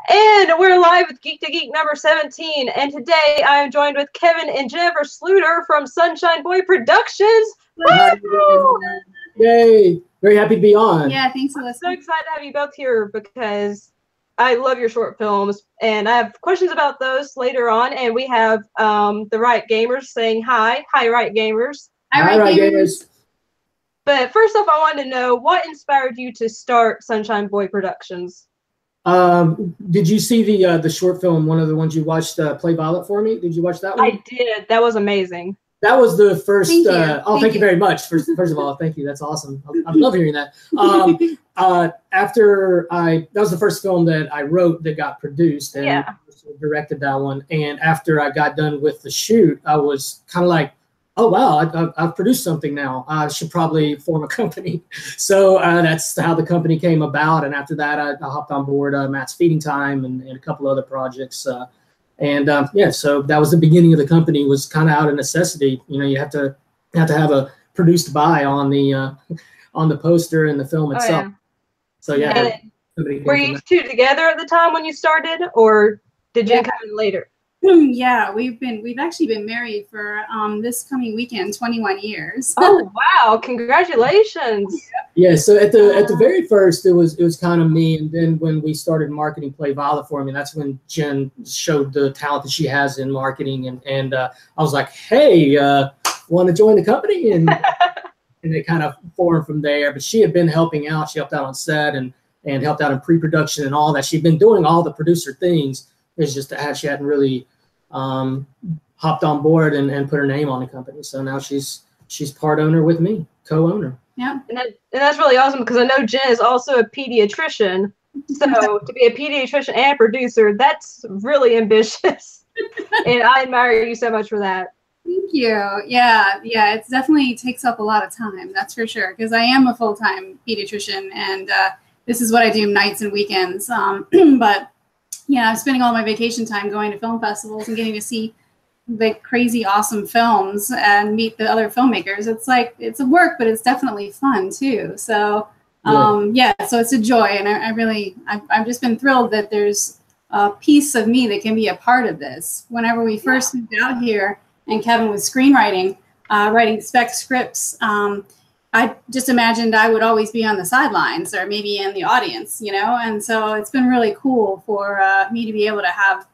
And we're live with Geek to Geek number 17. And today I am joined with Kevin and Jennifer Sluder from Sunshine Boy Productions. Yay! Very happy to be on. Yeah, thanks, Alyssa. I'm so excited to have you both here because I love your short films, and I have questions about those later on. And we have the Right Gamers saying hi. Hi, Right Gamers. Hi, Right Gamers. But first off, I wanted to know what inspired you to start Sunshine Boy Productions. Did you see the short film, one of the ones you watched, Play Violet for Me? Did you watch that one? I did. That was amazing. That was the first. Thank you. Thank you very much. First of all, thank you. That's awesome. I love hearing that. That was the first film that I wrote that got produced and directed that one. And after I got done with the shoot, I was kind of like, oh wow, I've produced something now. I should probably form a company. So that's how the company came about. And after that, I hopped on board Matt's Feeding Time and a couple other projects. So that was the beginning of the company. Was kind of out of necessity. You know, you have to have a produced by on the poster and the film itself. Oh, yeah. So yeah. Were you two together at the time when you started, or did you come in later? Yeah, we've actually been married for this coming weekend 21 years. Oh wow, congratulations. Yeah, so at the very first it was kind of me, and then when we started marketing Play Violet for Me, that's when Jen showed the talent that she has in marketing, and I was like, hey, want to join the company? And and it kind of formed from there. But she had been helping out. She helped out on set and helped out in pre-production and all that. She'd been doing all the producer things. It's just that she hadn't really hopped on board and put her name on the company. So now she's part owner with me, co-owner. Yeah, and that's really awesome because I know Jen is also a pediatrician. So to be a pediatrician and a producer, that's really ambitious. And I admire you so much for that. Thank you. Yeah, it definitely takes up a lot of time, that's for sure, because I am a full-time pediatrician, and this is what I do nights and weekends. But yeah, I'm spending all my vacation time going to film festivals and getting to see the crazy awesome films and meet the other filmmakers. It's like, it's a work, but it's definitely fun too. So so it's a joy, and I've just been thrilled that there's a piece of me that can be a part of this. Whenever we first moved out here and Kevin was screenwriting, writing spec scripts, I just imagined I would always be on the sidelines or maybe in the audience, you know? And so it's been really cool for me to be able to have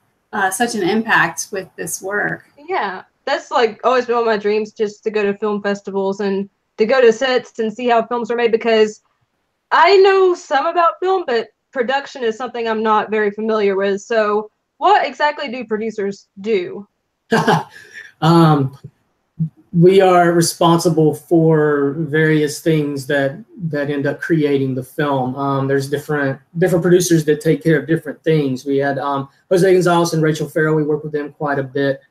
such an impact with this work. Yeah, that's like always been one of my dreams, just to go to film festivals and to go to sets and see how films are made, because I know some about film, but production is something I'm not very familiar with. So what exactly do producers do? We are responsible for various things that end up creating the film. There's different producers that take care of different things. We had Jose Gonzalez and Rachel Farrell. We work with them quite a bit.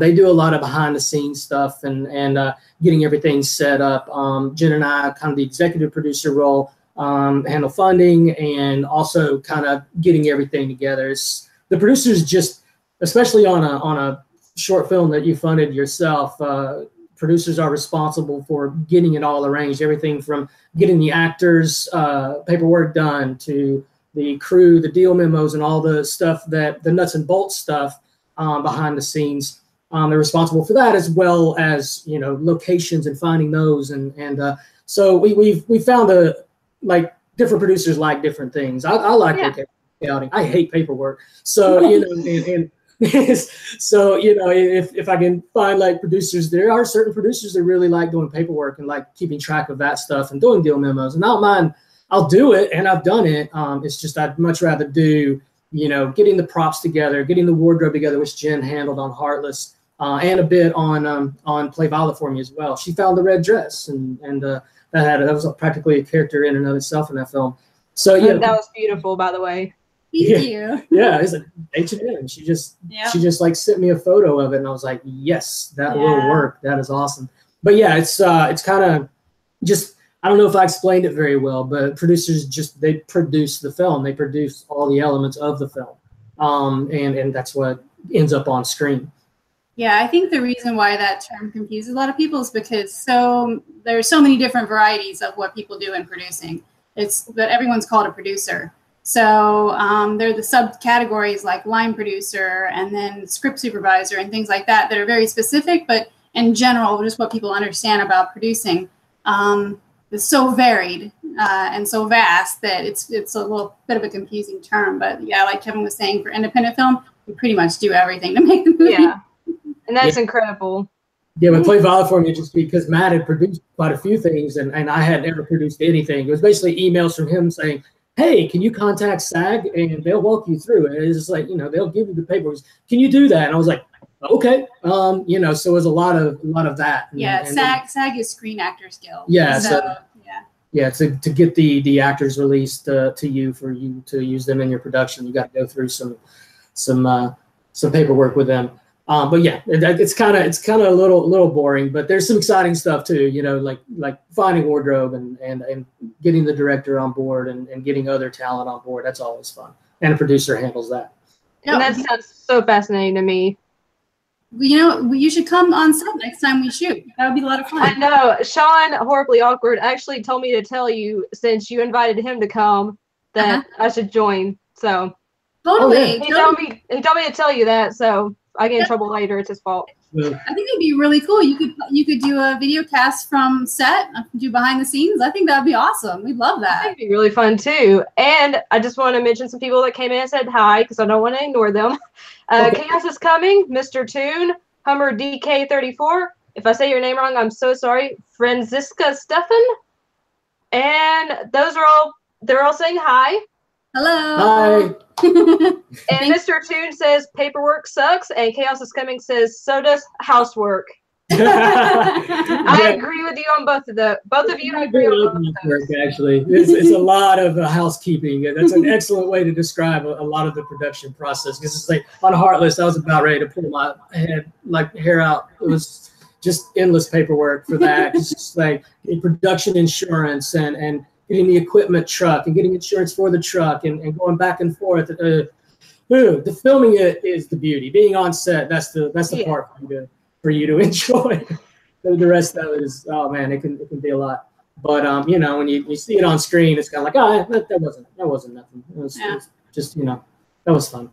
They do a lot of behind the scenes stuff and getting everything set up. Jen and I, kind of the executive producer role, handle funding and also kind of getting everything together. The producers just, especially on a short film that you funded yourself, producers are responsible for getting it all arranged, everything from getting the actors' paperwork done to the crew, the deal memos, and all the stuff the nuts and bolts stuff behind the scenes. They're responsible for that, as well as, you know, locations and finding those. So we found different producers like different things. I like scouting. I hate paperwork. So, you know, so, you know, if I can find like producers, there are certain producers that really like doing paperwork and like keeping track of that stuff and doing deal memos. And I don't mind, I'll do it, and I've done it. It's just I'd much rather do, you know, getting the props together, getting the wardrobe together, which Jen handled on Heartless, and a bit on Play Violet for Me as well. She found the red dress, and that was practically a character in and of itself in that film. So yeah, that was beautiful, by the way. Thank you. Yeah, it's like H&M. She just like sent me a photo of it, and I was like, yes, that will work. That is awesome. But yeah, it's kind of just, I don't know if I explained it very well, but producers they produce the film. They produce all the elements of the film, and that's what ends up on screen. Yeah, I think the reason why that term confuses a lot of people is because there's so many different varieties of what people do in producing. But everyone's called a producer. So there are the subcategories like line producer and then script supervisor and things like that are very specific, but in general, just what people understand about producing is so varied and so vast that it's a little bit of a confusing term. But yeah, like Kevin was saying, for independent film, we pretty much do everything to make the movie. Yeah, and that's incredible. Yeah, but Play Violet for me just because Matt had produced quite a few things and I had never produced anything. It was basically emails from him saying, hey, can you contact SAG and they'll walk you through it. It's just like, you know, they'll give you the paperwork. Can you do that? And I was like, okay. You know, so it was a lot of that. Yeah, SAG is Screen Actors Guild. Yeah, so yeah, to get the actors released to you for you to use them in your production, you got to go through some paperwork with them. But yeah, it's kind of a little boring, but there's some exciting stuff too. You know, like finding wardrobe and getting the director on board and getting other talent on board. That's always fun, and a producer handles that. And that sounds so fascinating to me. You know, you should come on set next time we shoot. That would be a lot of fun. I know. Sean, horribly awkward, actually told me to tell you, since you invited him to come, that I should join. So totally. He told me to tell you that. So I get in trouble later. It's his fault. I think it'd be really cool. You could do a video cast from set, do behind the scenes. I think that'd be awesome. We'd love that. That'd be really fun too. And I just want to mention some people that came in and said hi because I don't want to ignore them. Chaos is coming, Mr. Toon, Hummer DK34. If I say your name wrong, I'm so sorry. Franziska Stefan. And they're all saying hi. Hello. Hi. And Mr. Toon says paperwork sucks, and Chaos is coming says so does housework. I agree with you on both of you. I agree on both of those. Actually, it's a lot of housekeeping. That's an excellent way to describe a lot of the production process. Because it's like on Heartless, I was about ready to pull my hair out. It was just endless paperwork for that. It's just like production insurance and getting the equipment truck and getting insurance for the truck and going back and forth. The filming it is the beauty. Being on set, that's the part for you to enjoy. The rest of it is, oh man, it can be a lot. But you know, when you see it on screen, it's kind of like, that wasn't nothing. It was just, you know, that was fun.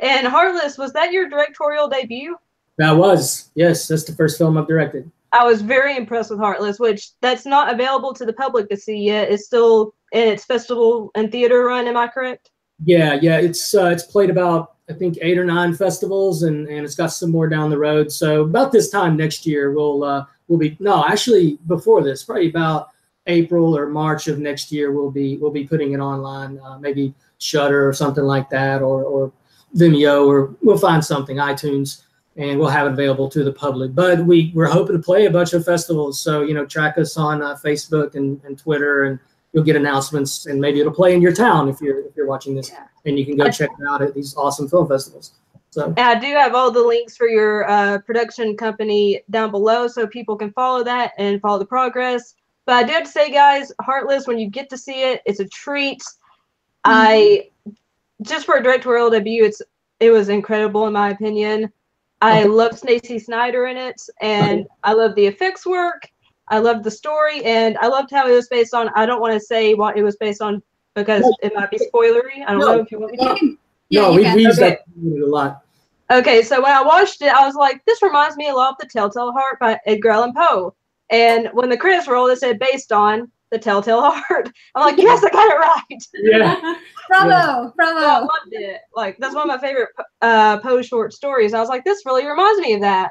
And Heartless, was that your directorial debut? That was, yes, that's the first film I've directed. I was very impressed with Heartless, which that's not available to the public to see yet. It's still in its festival and theater run. Am I correct? Yeah. It's played about, I think, 8 or 9 festivals, and it's got some more down the road. So about this time next year, we'll be actually before this, probably about April or March of next year, we'll be putting it online, maybe Shudder or something like that, or Vimeo, or we'll find something, iTunes. And we'll have it available to the public. But we're hoping to play a bunch of festivals. So, you know, track us on Facebook and Twitter, and you'll get announcements. And maybe it'll play in your town if you're watching this. Yeah. And you can go check it out at these awesome film festivals. So and I do have all the links for your production company down below, so people can follow that and follow the progress. But I do have to say, guys, Heartless, when you get to see it, it's a treat. Just for a directorial debut, it was incredible in my opinion. I love Stacey Snider in it, and I love the effects work. I loved the story, and I loved how it was based on. I don't want to say what it was based on because it might be spoilery. I don't know if you want me to. We use that a lot. Okay, so when I watched it, I was like, this reminds me a lot of The Telltale Heart by Edgar Allan Poe. And when the credits rolled, it said based on The Telltale Heart. I'm like, yes, I got it right. Yeah. Bravo. So I loved it. Like, that's one of my favorite Poe short stories. I was like, this really reminds me of that.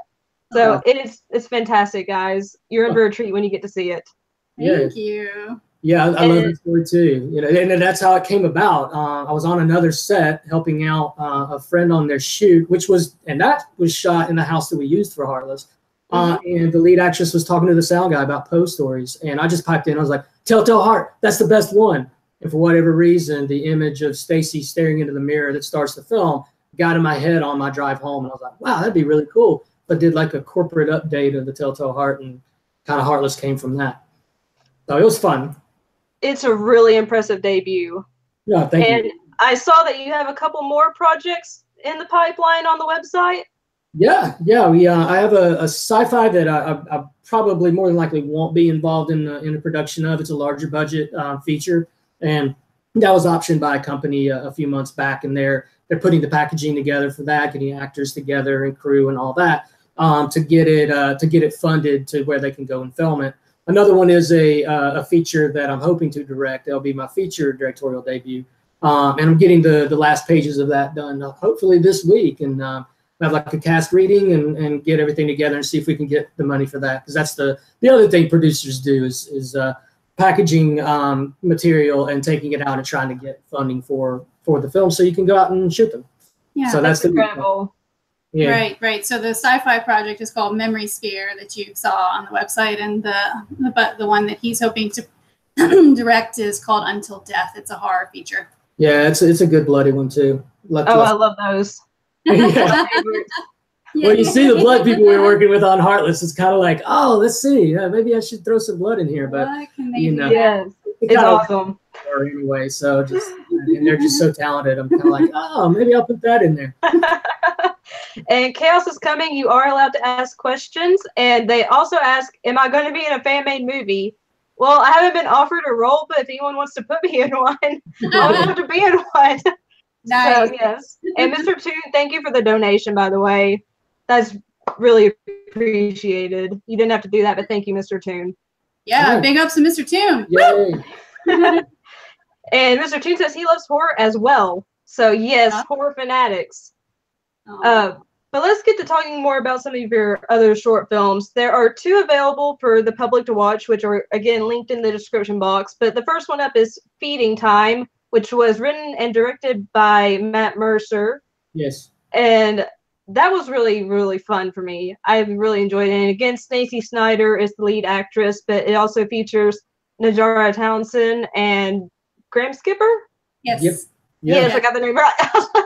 So it's fantastic, guys. You're in for a treat when you get to see it. Thank you. Yeah, I love the story too. You know, and that's how it came about. I was on another set helping out a friend on their shoot, that was shot in the house that we used for Heartless. And the lead actress was talking to the sound guy about Poe stories, and I just piped in. I was like, "Telltale Heart, that's the best one." And for whatever reason, the image of Stacy staring into the mirror that starts the film got in my head on my drive home, and I was like, "Wow, that'd be really cool." But did like a corporate update of the Telltale Heart, and kind of Heartless came from that. So it was fun. It's a really impressive debut. Yeah, thank you. And I saw that you have a couple more projects in the pipeline on the website. Yeah. I have a sci-fi that I probably more than likely won't be involved in the production of. It's a larger budget feature, and that was optioned by a company a few months back, and they're putting the packaging together for that, getting actors together and crew and all that to get it funded to where they can go and film it. Another one is a feature that I'm hoping to direct. That'll be my feature directorial debut, and I'm getting the last pages of that done hopefully this week, and have like a cast reading and get everything together and see if we can get the money for that, because that's the other thing producers do is packaging material and taking it out and trying to get funding for the film so you can go out and shoot them. Yeah, so that's incredible. Yeah. Right. So the sci-fi project is called Memory Sphere that you saw on the website, and the one that he's hoping to direct is called Until Death. It's a horror feature. Yeah, it's a good bloody one too. I love those. Yeah. Well, you see the blood people we were working with on Heartless. It's kind of like, oh, let's see, maybe I should throw some blood in here, but you know, yes, it's awesome. Anyway, so and they're just so talented. I'm kind of like, oh, maybe I'll put that in there. And Chaos is Coming. You are allowed to ask questions, and they also ask, "Am I going to be in a fan-made movie?" Well, I haven't been offered a role, but if anyone wants to put me in one, I would love to be in one. Nice. So, yes. And Mr. Toon, thank you for the donation, by the way. That's really appreciated. You didn't have to do that, but thank you, Mr. Toon. Yeah, Right. big ups to Mr. Toon. Yay. And Mr. Toon says he loves horror as well. So, yes, horror fanatics. But let's get to talking more about some of your other short films. There are 2 available for the public to watch, which are, again, linked in the description box. But the first one up is Feeding Time, which was written and directed by Matt Mercer. Yes. And that was really, really fun for me. I really enjoyed it. And again, Stacey Snider is the lead actress, but it also features Najara Townsend and Graham Skipper. Yes. Yep. Yes, I got the name right.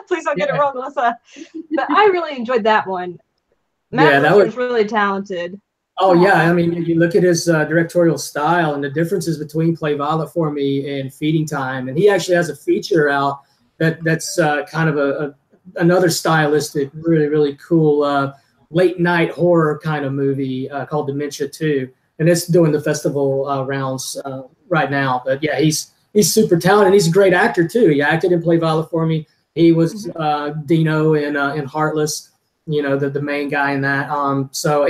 Please don't get it wrong, Alyssa. But I really enjoyed that one. Matt was really talented. Oh, yeah. I mean, you look at his directorial style and the differences between Play Violet for Me and Feeding Time. And he actually has a feature out that's kind of another stylistic, really, really cool late night horror kind of movie called Dementia 2. And it's doing the festival rounds right now. But yeah, he's super talented. He's a great actor too. He acted in Play Violet for Me. He was Dino in Heartless, you know, the main guy in that. So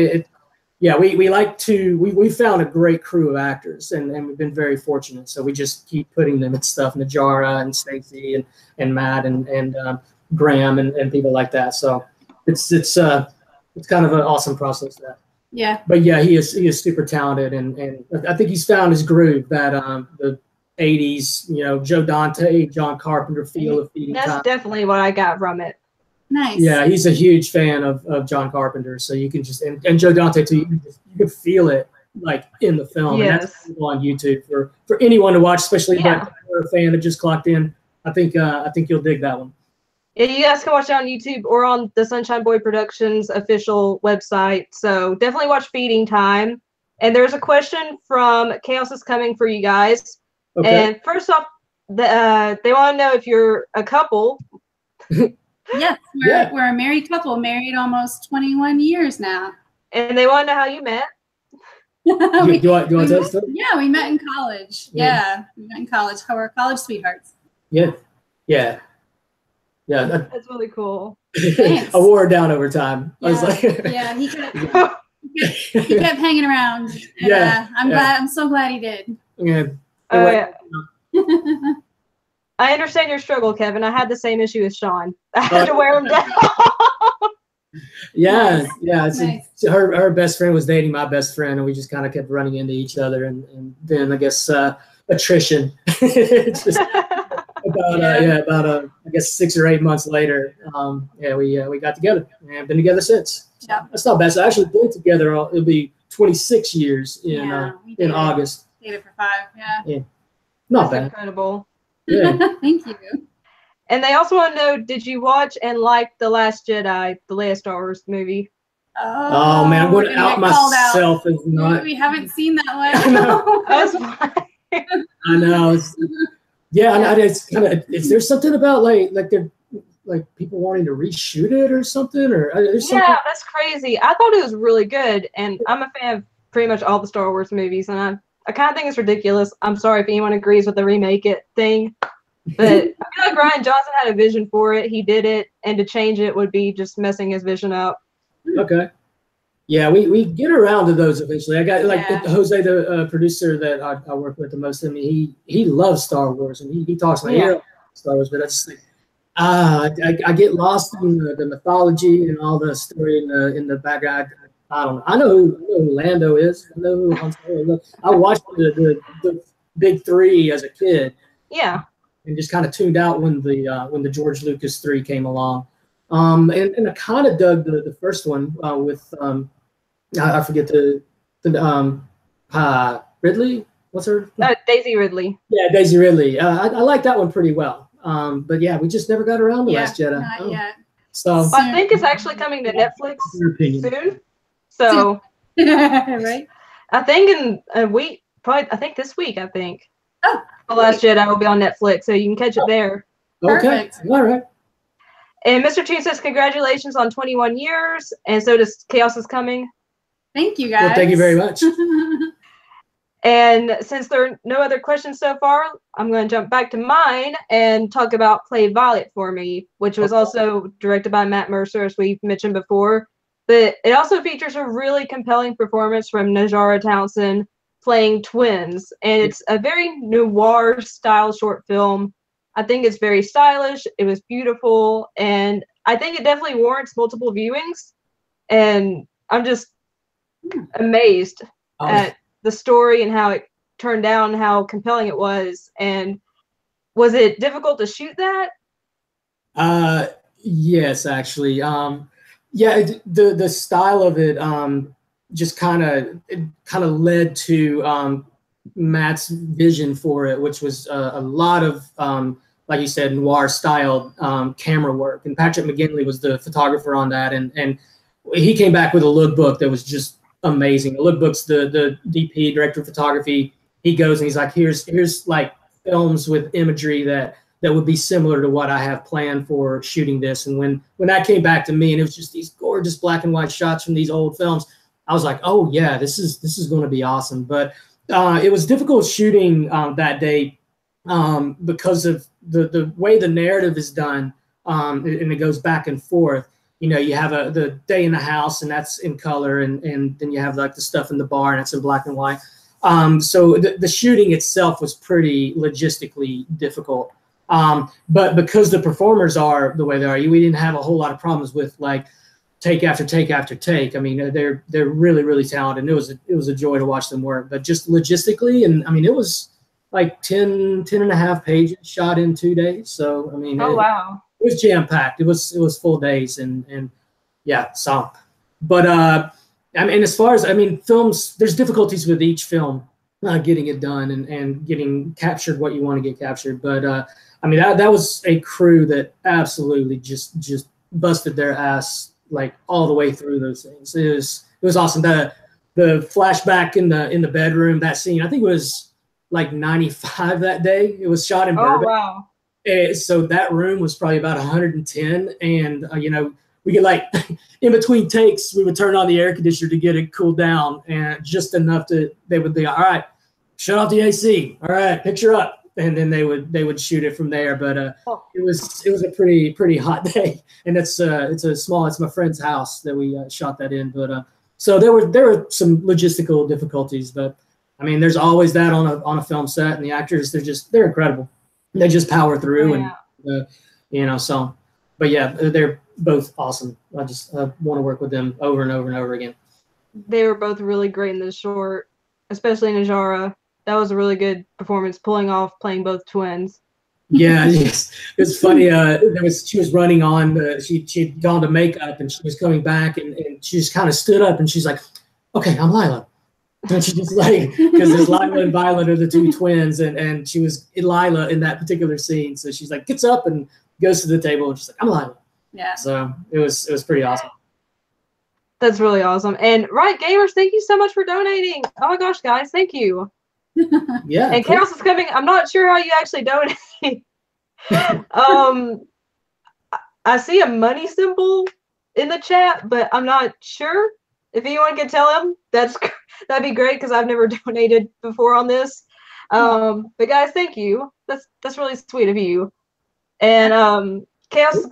we found a great crew of actors, and we've been very fortunate. So we just keep putting them in stuff, Najara and Stacey and Matt and Graham and people like that. So it's kind of an awesome process that. Yeah. But yeah, he is super talented, and I think he's found his groove that the 80s, you know, Joe Dante, John Carpenter feel of Feeding Time. That's definitely what I got from it. Nice. Yeah, he's a huge fan of John Carpenter, so you can just and Joe Dante too. You can feel it like in the film. Yes. And that's on YouTube for anyone to watch, especially if you're a fan that just clocked in. I think you'll dig that one. Yeah, you guys can watch it on YouTube or on the Sunshine Boy Productions official website. So definitely watch Feeding Time. And there's a question from Chaos is Coming for you guys. Okay. And first off, they want to know if you're a couple. Yes, we're a married couple, married almost 21 years now. And they want to know how you met. Do you want to tell us that? Yeah, we met in college. Yeah, we met in college. We're college sweethearts. Yeah. That's really cool. I wore her down over time. Yeah. I was like, he kept hanging around. And, I'm so glad he did. Yeah. I understand your struggle, Kevin. I had the same issue with Sean. I had to wear him down. Yeah. Nice. Her best friend was dating my best friend, and we just kind of kept running into each other, and then I guess attrition. It's just about I guess 6 or 8 months later, we got together and have been together since. So that's not bad. So actually been together. It'll be 26 years in August. Dated for 5. Yeah. Not That's bad. Incredible. Yeah. Thank you. And they also want to know, did you watch and like The Last Jedi, the last Star Wars movie? Oh man, I'm going to out myself as not. We haven't seen that one. That's fine. I know. It's kind of. Is there something about like they're like people wanting to reshoot it or something, or there's something? Yeah, that's crazy. I thought it was really good, and I'm a fan of pretty much all the Star Wars movies, and I kind of think it's ridiculous. I'm sorry if anyone agrees with the remake it thing, But I feel like Ryan Johnson had a vision for it. He did it, and to change it would be just messing his vision up. Okay. Yeah, we get around to those eventually. I got like Jose, the producer that I work with the most. I mean, he loves Star Wars, and he talks my ear off Star Wars, but I just like I get lost in the mythology and all the story in the background. I don't know. I know who Lando is. I know who Han Solo is. I watched the big three as a kid. Yeah. And just kind of tuned out when the George Lucas 3 came along. And I kind of dug the first one with I forget the Ridley. What's her? Daisy Ridley. Yeah, Daisy Ridley. I like that one pretty well. But yeah, we just never got around to Last Jedi. Not yet. So I think it's actually coming to Netflix soon. So right. I think in a week, probably. I think this week. I think. Oh. The Last Jedi will be on Netflix, so you can catch it there. Okay. Perfect. All right. And Mr. Toon says congratulations on 21 years, and so does Chaos is Coming. Thank you, guys. Well, thank you very much. And since there are no other questions so far, I'm going to jump back to mine and talk about Play Violet for Me, which was also directed by Matt Mercer, as we've mentioned before. But it also features a really compelling performance from Najara Townsend playing twins. And it's a very noir style short film. I think it's very stylish. It was beautiful. And I think it definitely warrants multiple viewings. And I'm just amazed at the story and how it turned out and how compelling it was. And was it difficult to shoot that? Yes, actually. Yeah, the style of it just kind of led to Matt's vision for it, which was a lot of like you said, noir style camera work. And Patrick McGinley was the photographer on that, and he came back with a lookbook that was just amazing. The lookbook's the DP, director of photography. He goes and he's like, here's like films with imagery that would be similar to what I have planned for shooting this. And when that came back to me, and it was just these gorgeous black and white shots from these old films, I was like, oh yeah, this is going to be awesome. But it was difficult shooting that day because of the way the narrative is done, and it goes back and forth. You know, you have the day in the house, and that's in color, and then you have like the stuff in the bar, and it's in black and white. So the shooting itself was pretty logistically difficult. But because the performers are the way they are, we didn't have a whole lot of problems with like take after take after take. I mean, they're really, really talented. And it was a joy to watch them work. But just logistically, and I mean, it was like 10 and a half pages shot in 2 days. So I mean, wow. It was jam packed. It was full days, and yeah. So, but I mean, as far as films, there's difficulties with each film getting it done and getting captured what you want to get captured. But I mean, that was a crew that absolutely just busted their ass like all the way through those things. It was awesome. The flashback in the bedroom, that scene, I think it was like 95 that day. It was shot in Burbank. Oh wow. So that room was probably about 110, and we get like in between takes, we would turn on the air conditioner to get it cooled down, and just enough they would be all right, shut off the AC, all right, picture up, and then they would shoot it from there. But it was a pretty hot day, and it's my friend's house that we shot that in. But so there were some logistical difficulties, but I mean, there's always that on a film set, and the actors they're incredible. They just power through, and so. But yeah, they're both awesome. I just want to work with them over and over and over again. They were both really great in this short, especially Najara. That was a really good performance, pulling off playing both twins. Yeah, it's funny. She was running on. She'd gone to makeup, and she was coming back, and she just kind of stood up, and she's like, "Okay, I'm Lila." And she just like, because there's Lila and Violet are the two twins, and she was Lila in that particular scene. So she's like, gets up and goes to the table, and she's like, I'm Lila. Yeah. So it was pretty awesome. That's really awesome. And Riot Gamers, thank you so much for donating. Oh my gosh, guys, thank you. Yeah. And cool. Chaos is Coming. I'm not sure how you actually donate. I see a money symbol in the chat, but I'm not sure. If anyone can tell him, that'd be great, because I've never donated before on this. But guys, thank you. That's really sweet of you. And Chaos is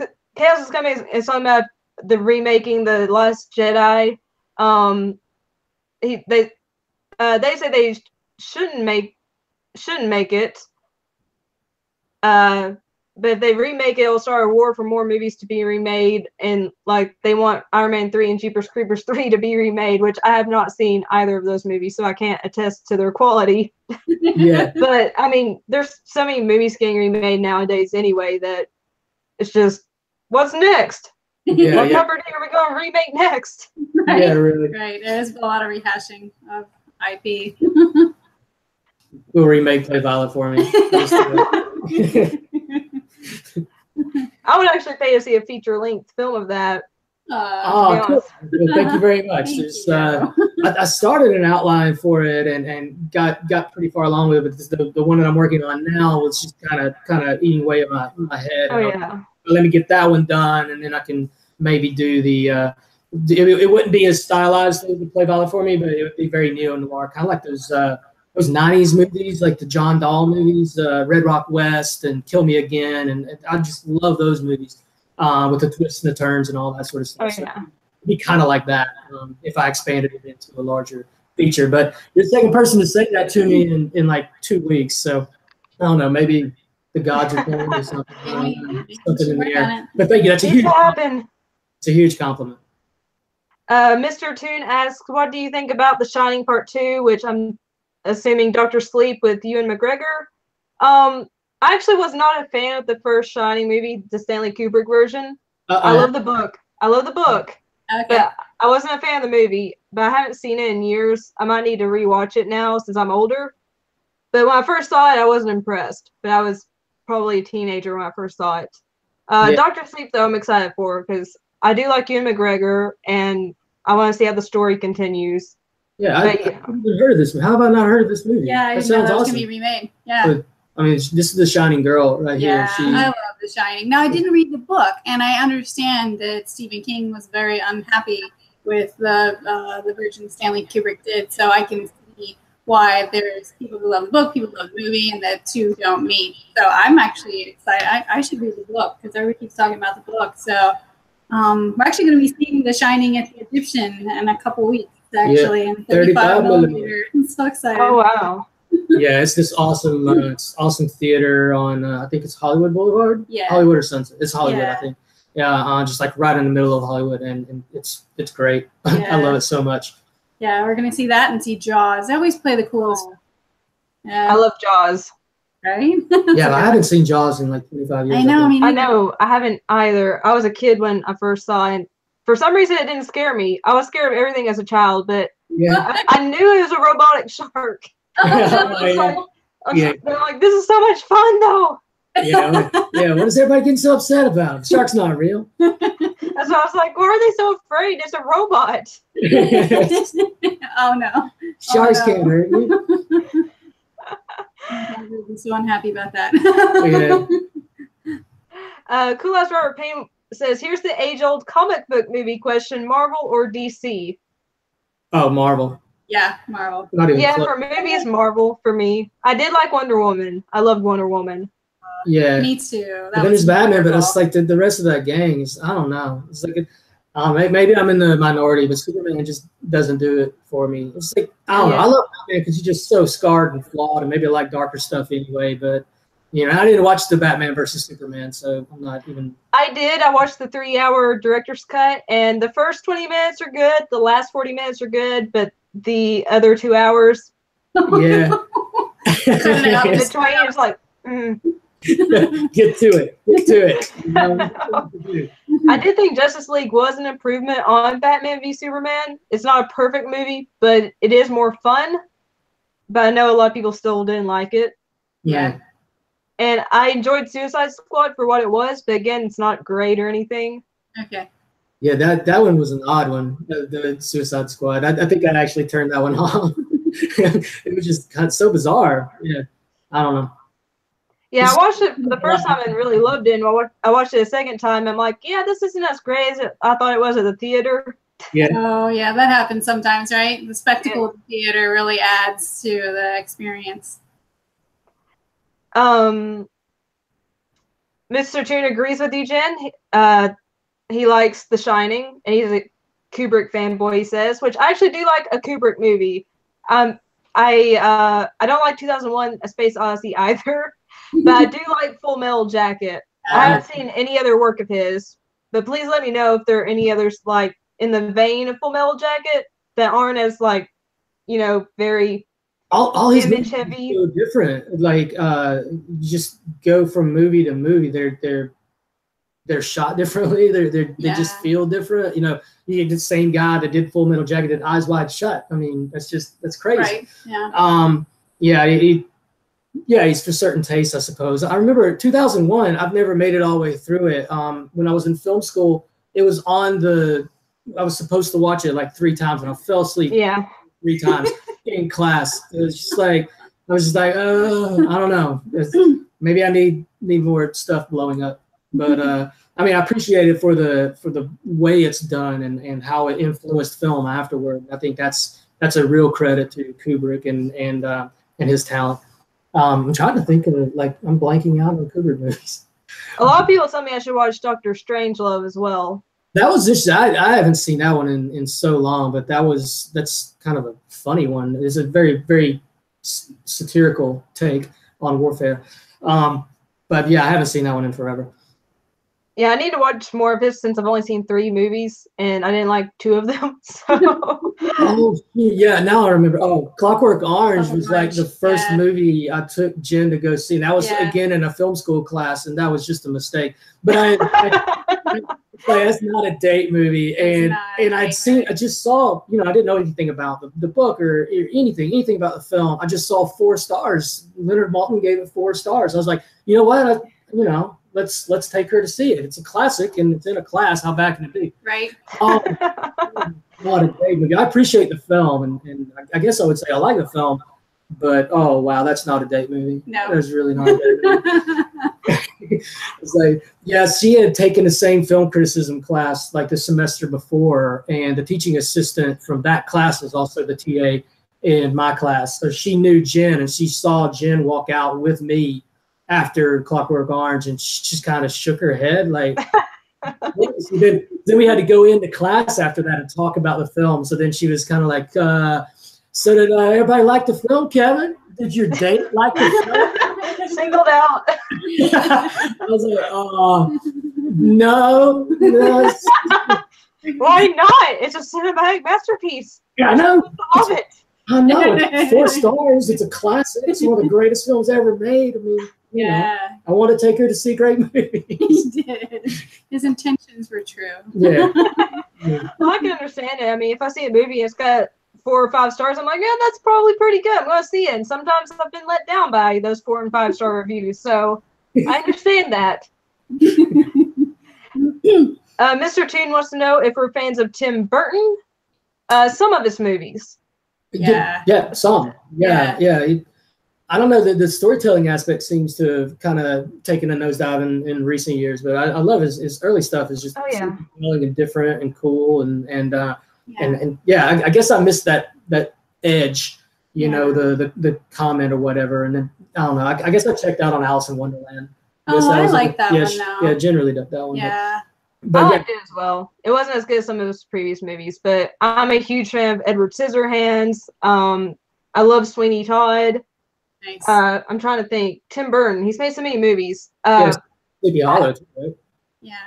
coming. It's talking about the remaking the Last Jedi. They say they shouldn't make it. But if they remake it, it'll start a war for more movies to be remade, and like they want Iron Man 3 and Jeepers Creepers 3 to be remade, which I have not seen either of those movies, so I can't attest to their quality. Yeah. But I mean, there's so many movies getting remade nowadays anyway that it's just, what's next? What property are we going to remake next? Right? Yeah, really. Right. There's a lot of rehashing of IP. We'll remake Play Violet for me. I would actually pay to see a feature-length film of that. Cool. Well, thank you very much. I started an outline for it and got pretty far along with it, but the one that I'm working on now was just kind of eating away at my head. Oh yeah. Let me get that one done, and then I can maybe do the. It wouldn't be as stylized as the Play Violet for me, but it would be very neo-noir, kind of like those 90s movies, like the John Dahl movies, Red Rock West and Kill Me Again. And I just love those movies with the twists and the turns and all that sort of stuff. Oh, yeah. So it'd be kind of like that if I expanded it into a larger feature. But you're the second person to say that to me in like 2 weeks. So I don't know, maybe the gods are telling me something, something in the air. But thank you. That's a huge compliment. Mr. Toon asks, what do you think about The Shining Part 2, which I'm assuming Dr. Sleep with Ewan McGregor? I actually was not a fan of the first Shining movie, the Stanley Kubrick version. I love the book. Okay. But I wasn't a fan of the movie, but I haven't seen it in years. I might need to rewatch it now since I'm older. But when I first saw it, I wasn't impressed. But I was probably a teenager when I first saw it. Dr. Sleep, though, I'm excited for because I do like Ewan McGregor, and I want to see how the story continues. Yeah, I've never heard of this movie. How have I not heard of this movie? Yeah, I didn't know that was going to be remade. Yeah. But, I mean, this is the Shining girl right here. I love The Shining. Now, I didn't read the book, and I understand that Stephen King was very unhappy with the version Stanley Kubrick did, so I can see why there's people who love the book, people who love the movie, and the two don't meet. So I'm actually excited. I should read the book because everybody keeps talking about the book. So we're actually going to be seeing The Shining at the Egyptian in a couple weeks. Actually, in 35 millimeter. I'm so excited. Oh wow! Yeah, it's this awesome theater on I think it's Hollywood Boulevard. Yeah, Hollywood or Sunset. It's Hollywood, I think. Yeah, just like right in the middle of Hollywood, and it's great. Yeah. I love it so much. Yeah, we're gonna see that and see Jaws. They always play the coolest. I love Jaws. Right? Yeah, but I haven't seen Jaws in like 25 years. I know. I know. I haven't either. I was a kid when I first saw it. For some reason, it didn't scare me. I was scared of everything as a child, but I knew it was a robotic shark. They're like, this is so much fun, though. Yeah, what is everybody getting so upset about? The shark's not real. That's why I was like, why are they so afraid? It's a robot. Oh, no. Sharks can't hurt you. I'm so unhappy about that. Cool Ass Robert Payne says, here's the age-old comic book movie question, Marvel or DC? Oh, Marvel. Yeah, Marvel. For movies, Marvel for me. I did like Wonder Woman. I loved Wonder Woman. Yeah. Me too. Then there's Batman, but it's like the rest of that gang is, I don't know. It's like, maybe I'm in the minority, but Superman just doesn't do it for me. It's like, I don't know. I love Batman because he's just so scarred and flawed, and maybe I like darker stuff anyway, but I didn't watch the Batman versus Superman, so I'm not even. I did. I watched the 3-hour director's cut, and the first 20 minutes are good. The last 40 minutes are good, but the other 2 hours. Yeah. The 20 is like. Get to it. I did think Justice League was an improvement on Batman v Superman. It's not a perfect movie, but it is more fun. But I know a lot of people still didn't like it. Yeah. And I enjoyed Suicide Squad for what it was, but again, it's not great or anything. Okay. Yeah, that one was an odd one, the Suicide Squad. I think I actually turned that one off. It was just kind of so bizarre. Yeah, I don't know. Yeah, I watched it the first time and really loved it. And I watched it a second time. I'm like, yeah, this isn't as great as I thought it was at the theater. Yeah. Oh, yeah, that happens sometimes, right? The spectacle of the theater really adds to the experience. Mr. Toon agrees with you, Jen. He likes The Shining, and he's a Kubrick fanboy, he says, which I actually do like a Kubrick movie. I don't like 2001: A Space Odyssey either, but I do like Full Metal Jacket. I haven't seen any other work of his, but please let me know if there are any others like in the vein of Full Metal Jacket that aren't as like, very all his image movies are heavy. so different. Like you just go from movie to movie. They're shot differently. They just feel different. You get the same guy that did Full Metal Jacket did Eyes Wide Shut. I mean, that's crazy. Right. Yeah. He's for certain tastes, I suppose. I remember 2001. I've never made it all the way through it. When I was in film school, it was on I was supposed to watch it like 3 times, and I fell asleep 3 times in class. It was just like I I don't know. Maybe I need more stuff blowing up. But I mean, I appreciate it for the way it's done and how it influenced film afterward. I think that's a real credit to Kubrick and his talent. I'm trying to think of I'm blanking out on Kubrick movies. A lot of people tell me I should watch Dr. Strangelove as well. That was just I haven't seen that one in so long, but that's kind of a funny one. It's a very, very satirical take on warfare. But yeah, I haven't seen that one in forever. Yeah, I need to watch more of his since I've only seen 3 movies and I didn't like 2 of them. So. Oh yeah, now I remember. Oh, Clockwork Orange was like the first movie I took Jen to go see. And that was again in a film school class, and that was just a mistake. But that's not a date movie, and I just saw, I didn't know anything about the book or anything about the film. I just saw 4 stars. Leonard Maltin gave it 4 stars. I was like, you know what, let's take her to see it. It's a classic, and it's in a class. How bad can it be? Right. Not a date movie. I appreciate the film, and I guess I would say I like the film, but oh wow, that's not a date movie. No, that's really not a date movie. It's like, yeah, she had taken the same film criticism class like the semester before, and the teaching assistant from that class was also the TA in my class. So she knew Jen, and she saw Jen walk out with me after Clockwork Orange, and she just kind of shook her head like. Then we had to go into class after that and talk about the film. So then she was kind of like, so did everybody like the film, Kevin? Did your date like the film? Singled out. I was like, no. Why not? It's a cinematic masterpiece. Yeah, I know. Love it. I know. It's 4 stars. It's a classic. It's one of the greatest films ever made. I mean, you know, I want to take her to see great movies. He did. His intentions were true. Yeah. Well, I can understand it. I mean, if I see a movie and it's got 4 or 5 stars, I'm like, yeah, that's probably pretty good. I'm going to see it. And sometimes I've been let down by those 4 and 5 star reviews. So I understand that. Mr. Toon wants to know if we're fans of Tim Burton. Some of his movies. Yeah, some. Yeah. I don't know, the storytelling aspect seems to have kind of taken a nosedive in recent years, but I love his early stuff. Is just compelling and different and cool and I guess I missed that edge, the comment or whatever, and then I don't know. I guess I checked out on Alice in Wonderland. I like that one now. Yeah, generally that one. Yeah. But I liked it as well. It wasn't as good as some of his previous movies, but I'm a huge fan of Edward Scissorhands. I love Sweeney Todd. Nice. I'm trying to think. Tim Burton. He's made so many movies. Sleepy Hollow, right? Yeah.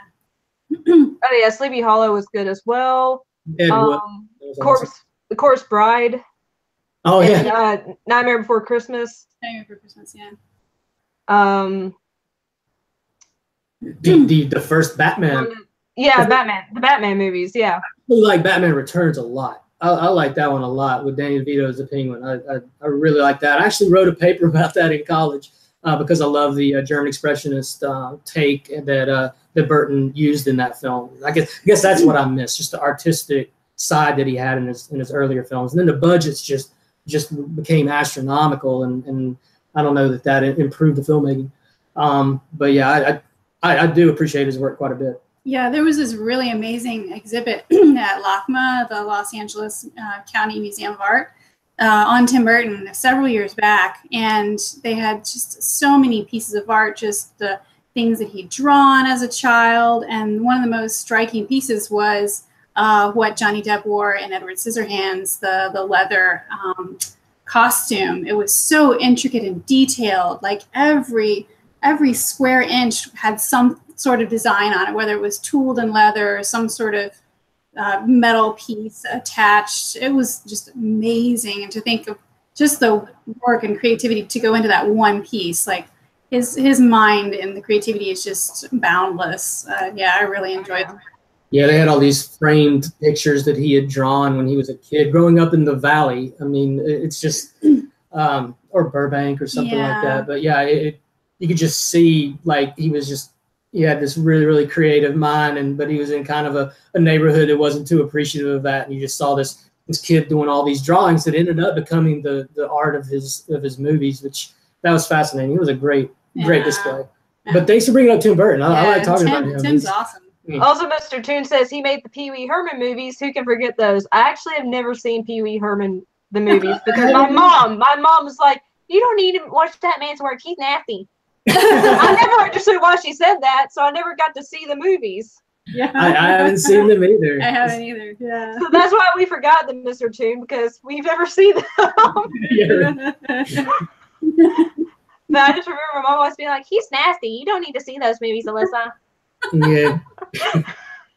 Oh yeah, Sleepy Hollow was good as well. The Corpse Bride. Oh yeah. And, Nightmare Before Christmas. Nightmare Before Christmas, yeah. The first Batman. Yeah, Batman. The Batman movies. Yeah. I like Batman Returns a lot. I like that one a lot with Danny DeVito as the Penguin. I really like that. I actually wrote a paper about that in college because I love the German expressionist take that Burton used in that film. I guess that's what I missed, just the artistic side that he had in his earlier films. And then the budgets just became astronomical, and I don't know that improved the filmmaking. But yeah, I do appreciate his work quite a bit. Yeah, there was this really amazing exhibit at LACMA, the Los Angeles County Museum of Art, on Tim Burton several years back, and they had just so many pieces of art, just the things that he'd drawn as a child. And one of the most striking pieces was what Johnny Depp wore in Edward Scissorhands, the leather costume. It was so intricate and detailed. Like every square inch had some sort of design on it, whether it was tooled in leather or some sort of metal piece attached. It was just amazing. And to think of just the work and creativity to go into that one piece, like his mind and the creativity is just boundless. Yeah, I really enjoyed them. Yeah, they had all these framed pictures that he had drawn when he was a kid growing up in the Valley. I mean, it's just, or Burbank or something like that. But yeah, you could just see like he had this really, really creative mind, but he was in kind of a neighborhood that wasn't too appreciative of that. And you just saw this kid doing all these drawings that ended up becoming the art of his movies, which that was fascinating. It was a great display. Yeah. But thanks for bringing up Tim Burton. I like talking about him. Tim's awesome. Also, Mr. Toon says he made the Pee Wee Herman movies. Who can forget those? I actually have never seen Pee Wee Herman, the movies, because my mom was like, you don't need to watch that man's work. He's nasty. I never understood why she said that, so I never got to see the movies. Yeah, I haven't seen them either. I haven't either. Yeah. So that's why we forgot them, Mr. Toon, because we've never seen them. But I just remember my mom always being like, he's nasty. You don't need to see those movies, Alyssa. Yeah.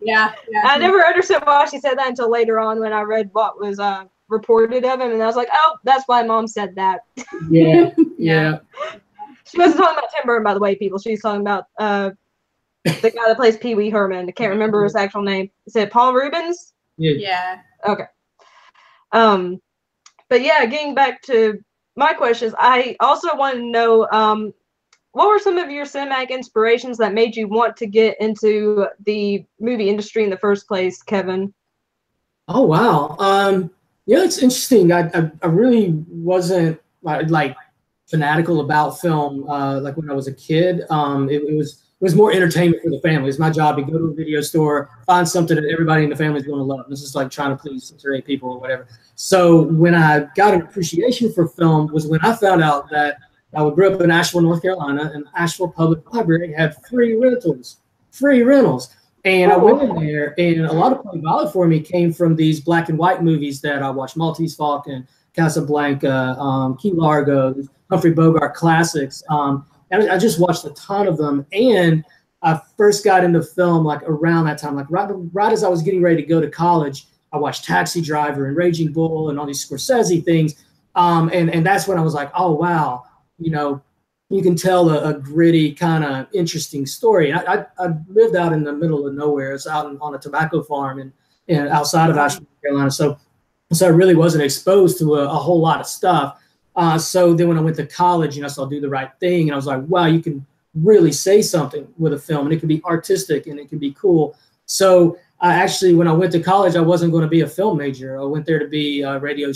Yeah. I never understood why she said that until later on when I read what was reported of him, and I was like, oh, that's why Mom said that. Yeah. She wasn't talking about Tim Burton, by the way, people. She's talking about the guy that plays Pee Wee Herman. I can't remember his actual name. Is it Paul Rubens? Yeah. Okay. But yeah, getting back to my questions, I also want to know what were some of your cinematic inspirations that made you want to get into the movie industry in the first place, Kevin? Oh, wow. Yeah, it's interesting. I really wasn't like fanatical about film like when I was a kid. It was more entertainment for the family. It was my job to go to a video store, find something that everybody in the family is going to love. This is like trying to please 6 or 8 people or whatever. So when I got an appreciation for film was when I found out that I grew up in Asheville, North Carolina, and Asheville Public Library had free rentals. And I went in there, and a lot of Play Violet for me came from these black and white movies that I watched, Maltese Falcon, Casablanca, Key Largo, Humphrey Bogart classics. And I just watched a ton of them. And I first got into film like around that time, like right as I was getting ready to go to college. I watched Taxi Driver and Raging Bull and all these Scorsese things. And that's when I was like, oh, wow, you know, you can tell a gritty kind of interesting story. I lived out in the middle of nowhere. It's out on a tobacco farm and outside of Asheville, North Carolina. So I really wasn't exposed to a whole lot of stuff. So then when I went to college, you know, so I'll Do the Right Thing. And I was like, wow, you can really say something with a film, and it can be artistic and it can be cool. So actually, when I went to college, I wasn't going to be a film major. I went there to be radio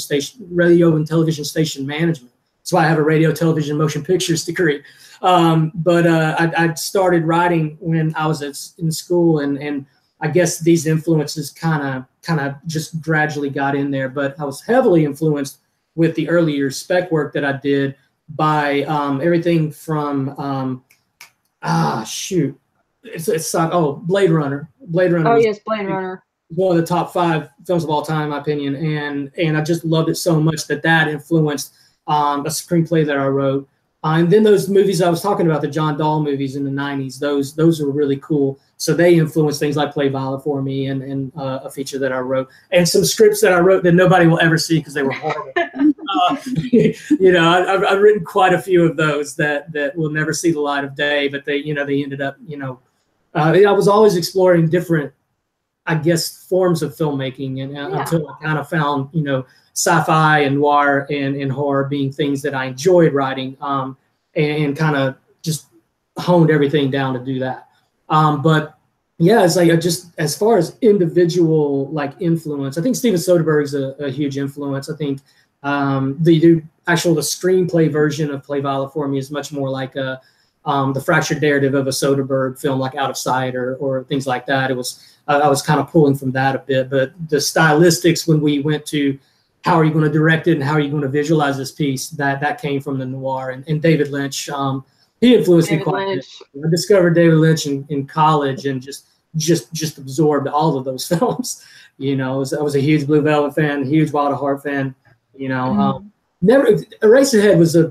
and television station management. So I have a radio, television, motion pictures degree. But I started writing when I was in school, and I guess these influences kind of just gradually got in there. But I was heavily influenced with the earlier spec work that I did by everything from Blade Runner. Oh yes, Blade Runner. One of the top 5 films of all time, in my opinion, and I just loved it so much that influenced a screenplay that I wrote. And then those movies I was talking about, the John Dahl movies in the 90s, those were really cool. So they influenced things like Play Violet for me and a feature that I wrote, and some scripts that I wrote that nobody will ever see because they were horrible. You know, I've written quite a few of those that will never see the light of day, but they ended up, I was always exploring different, I guess, forms of filmmaking, and until I kind of found, sci-fi and noir and horror being things that I enjoyed writing, and kind of just honed everything down to do that. But yeah, it's like as far as individual like influence, I think Steven Soderbergh's a huge influence. I think the screenplay version of Play Violet for me is much more like the fractured narrative of a Soderbergh film, like Out of Sight or things like that. I was kind of pulling from that a bit, but the stylistics when we went to how are you going to direct it and how are you going to visualize this piece, that came from the noir. And David Lynch, he influenced me quite a bit. I discovered David Lynch in college and just absorbed all of those films. You know, I was a huge Blue Velvet fan, huge Wild at Heart fan. You know, never Eraserhead was a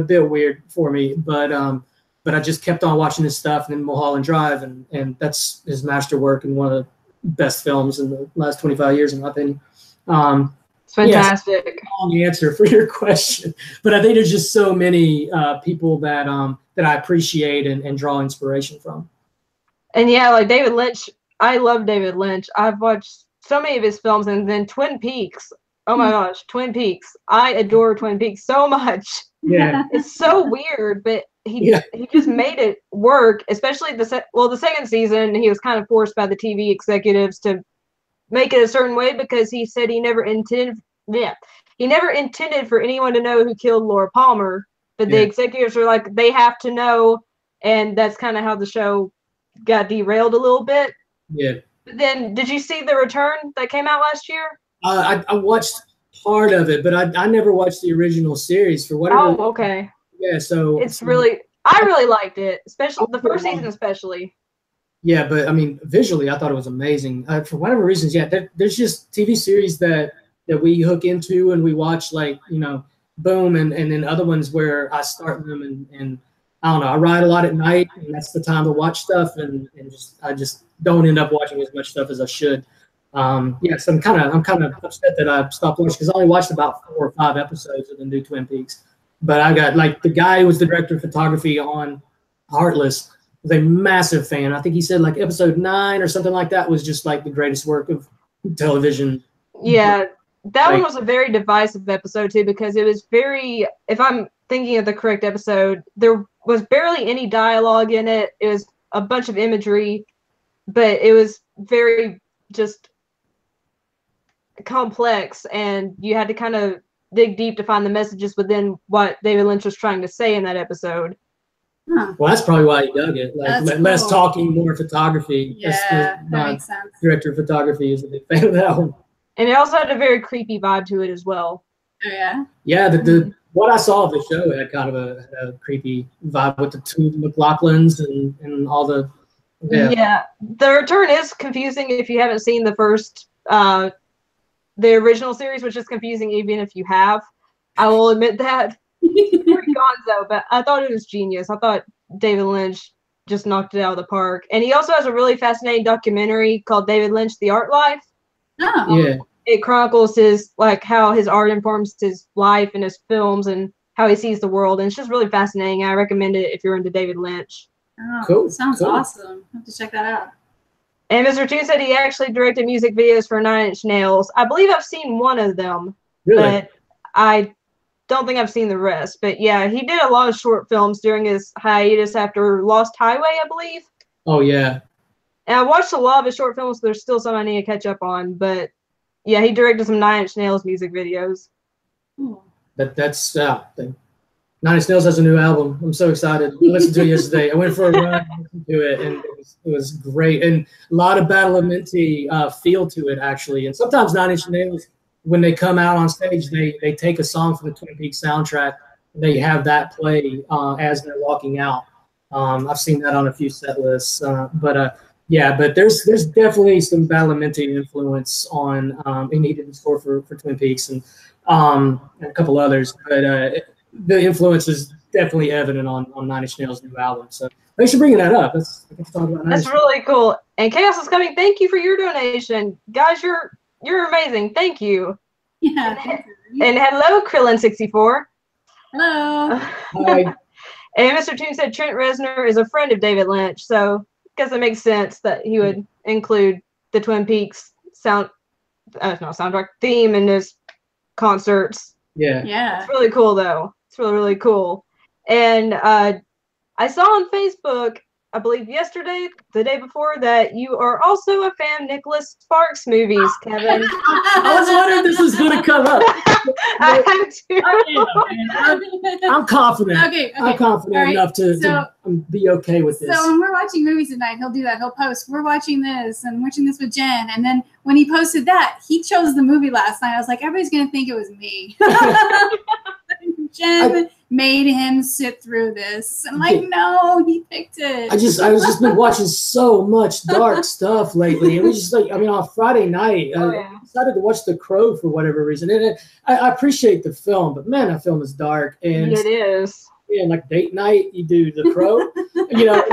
bit weird for me, but I just kept on watching his stuff, and then Mulholland Drive, and that's his masterwork and one of the best films in the last 25 years, in my opinion. It's fantastic. Yeah, long answer for your question, but I think there's just so many people that I appreciate and draw inspiration from. And yeah, like David Lynch, I love David Lynch. I've watched so many of his films, and then Twin Peaks. Oh my gosh, Twin Peaks. I adore Twin Peaks so much. Yeah. It's so weird, but he just made it work, especially the second season. He was kind of forced by the TV executives to make it a certain way because he said he never intended for anyone to know who killed Laura Palmer, but the executives were like, they have to know, and that's kind of how the show got derailed a little bit. Yeah. But then, did you see The Return that came out last year? I watched part of it, but I never watched the original series for whatever. Oh, okay. Yeah, so I really liked it, especially the first season, especially. Yeah, but I mean, visually, I thought it was amazing. For whatever reasons, there's just TV series that we hook into and we watch, like, you know, boom, and then other ones where I start them and I don't know, I ride a lot at night, and that's the time to watch stuff, and I just don't end up watching as much stuff as I should. So I'm kind of upset that I stopped watching because I only watched about 4 or 5 episodes of the new Twin Peaks. But I got, like, the guy who was the director of photography on Heartless was a massive fan. I think he said like episode 9 or something like that was just like the greatest work of television. Yeah, that one was a very divisive episode too, because it was very, if I'm thinking of the correct episode, there was barely any dialogue in it. It was a bunch of imagery, but it was very just complex, and you had to kind of dig deep to find the messages within what David Lynch was trying to say in that episode. Huh. Well, that's probably why he dug it. Like, less talking, more photography. Yeah, that makes sense. Director of photography is a big fan of that one. And it also had a very creepy vibe to it as well. Oh, yeah? Yeah, the what I saw of the show had kind of a creepy vibe with the 2 McLaughlins and all the... Yeah, The Return is confusing if you haven't seen the first... the original series, which is confusing even if you have. I will admit that. It's pretty gonzo, but I thought it was genius. I thought David Lynch just knocked it out of the park. And he also has a really fascinating documentary called David Lynch, The Art Life. Oh. Yeah. It chronicles how his art informs his life and his films and how he sees the world. And it's just really fascinating. I recommend it if you're into David Lynch. Oh, cool. Sounds awesome. I have to check that out. And Mr. Toon said he actually directed music videos for 9 Inch Nails. I believe I've seen one of them. Really? But I don't think I've seen the rest. But yeah, he did a lot of short films during his hiatus after Lost Highway, I believe. Oh, yeah. And I watched a lot of his short films, so there's still some I need to catch up on. But yeah, he directed some 9 Inch Nails music videos. That's 9 Inch Nails has a new album. I'm so excited. I listened to it yesterday. I went for a run and listened to it, and it was great. And a lot of Badalamenti feel to it, actually. And sometimes 9 Inch Nails, when they come out on stage, they take a song from the Twin Peaks soundtrack, and they have that play as they're walking out. I've seen that on a few set lists. But there's definitely some Badalamenti influence on, and he did the score for Twin Peaks and a couple others. But the influence is definitely evident on 9 Inch Nails' new album. So thanks for bringing that up. Let's talk about 9 That's really cool. And Chaos is coming. Thank you for your donation. Guys, you're amazing. Thank you. Yeah. And hello, Krillin64. Hello. Hi. And Mr. Toon said Trent Reznor is a friend of David Lynch, so I guess it makes sense that he would include the Twin Peaks soundtrack theme in his concerts. Yeah. It's really cool, though. It's really, really cool. And I saw on Facebook I believe yesterday, the day before, that you are also a fan of Nicholas Sparks movies, Kevin. I was wondering if this was going to come up. I have to. I'm confident. Okay. I'm confident enough to be okay with this. So when we're watching movies at night, he'll do that. He'll post, we're watching this and watching this with Jen. And then when he posted that, he chose the movie last night. I was like, everybody's going to think it was me. Jen made him sit through this. I'm like, no, he picked it. I was just been watching so much dark stuff lately. It was just like, I mean, on Friday night, I decided to watch The Crow for whatever reason. And I appreciate the film, but man, that film is dark. And it is. Yeah, like date night, you do The Crow. You know,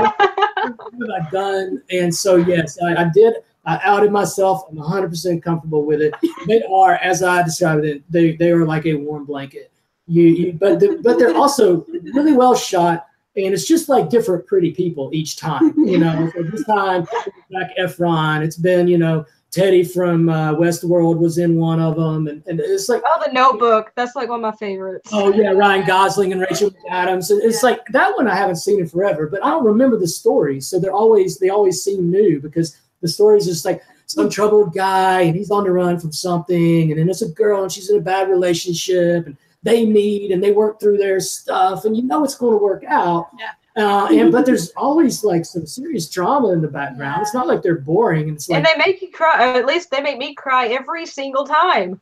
what I've done. And so, yes, I did. I outed myself. I'm 100% comfortable with it. They are, as I described it, they are like a warm blanket. But they're also really well shot, and it's just like different pretty people each time. You know, so this time Zac Efron. It's been, you know, Teddy from Westworld was in one of them, and it's like The Notebook. That's like one of my favorites. Oh yeah, Ryan Gosling and Rachel McAdams. It's like that one I haven't seen in forever, but I don't remember the stories, so they always seem new because the story's just like some troubled guy and he's on the run from something, and then there's a girl and she's in a bad relationship and they meet and they work through their stuff, and you know it's going to work out. Yeah. But there's always like some serious drama in the background. Yeah. It's not like they're boring. And it's like, and they make you cry. Or at least they make me cry every single time.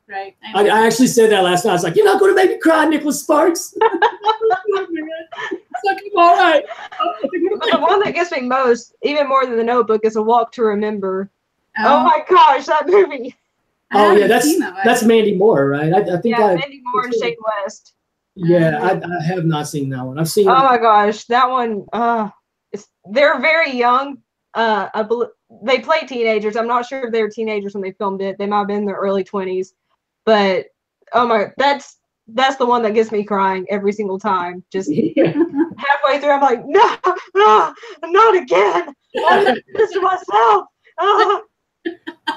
Right. I actually said that last night. I was like, "You're not going to make me cry, Nicholas Sparks." It's like, all right. But the one that gets me most, even more than The Notebook, is A Walk to Remember. Oh my gosh, that movie. Oh yeah, that's Mandy Moore, right? I think Mandy Moore and Shane West. Yeah, I have not seen that one. I've seen. Oh my gosh, that one. They're very young. They play teenagers. I'm not sure if they were teenagers when they filmed it. They might have been in their early 20s. But oh my, that's the one that gets me crying every single time. Just halfway through, I'm like, no, not again. I'm doing this to myself.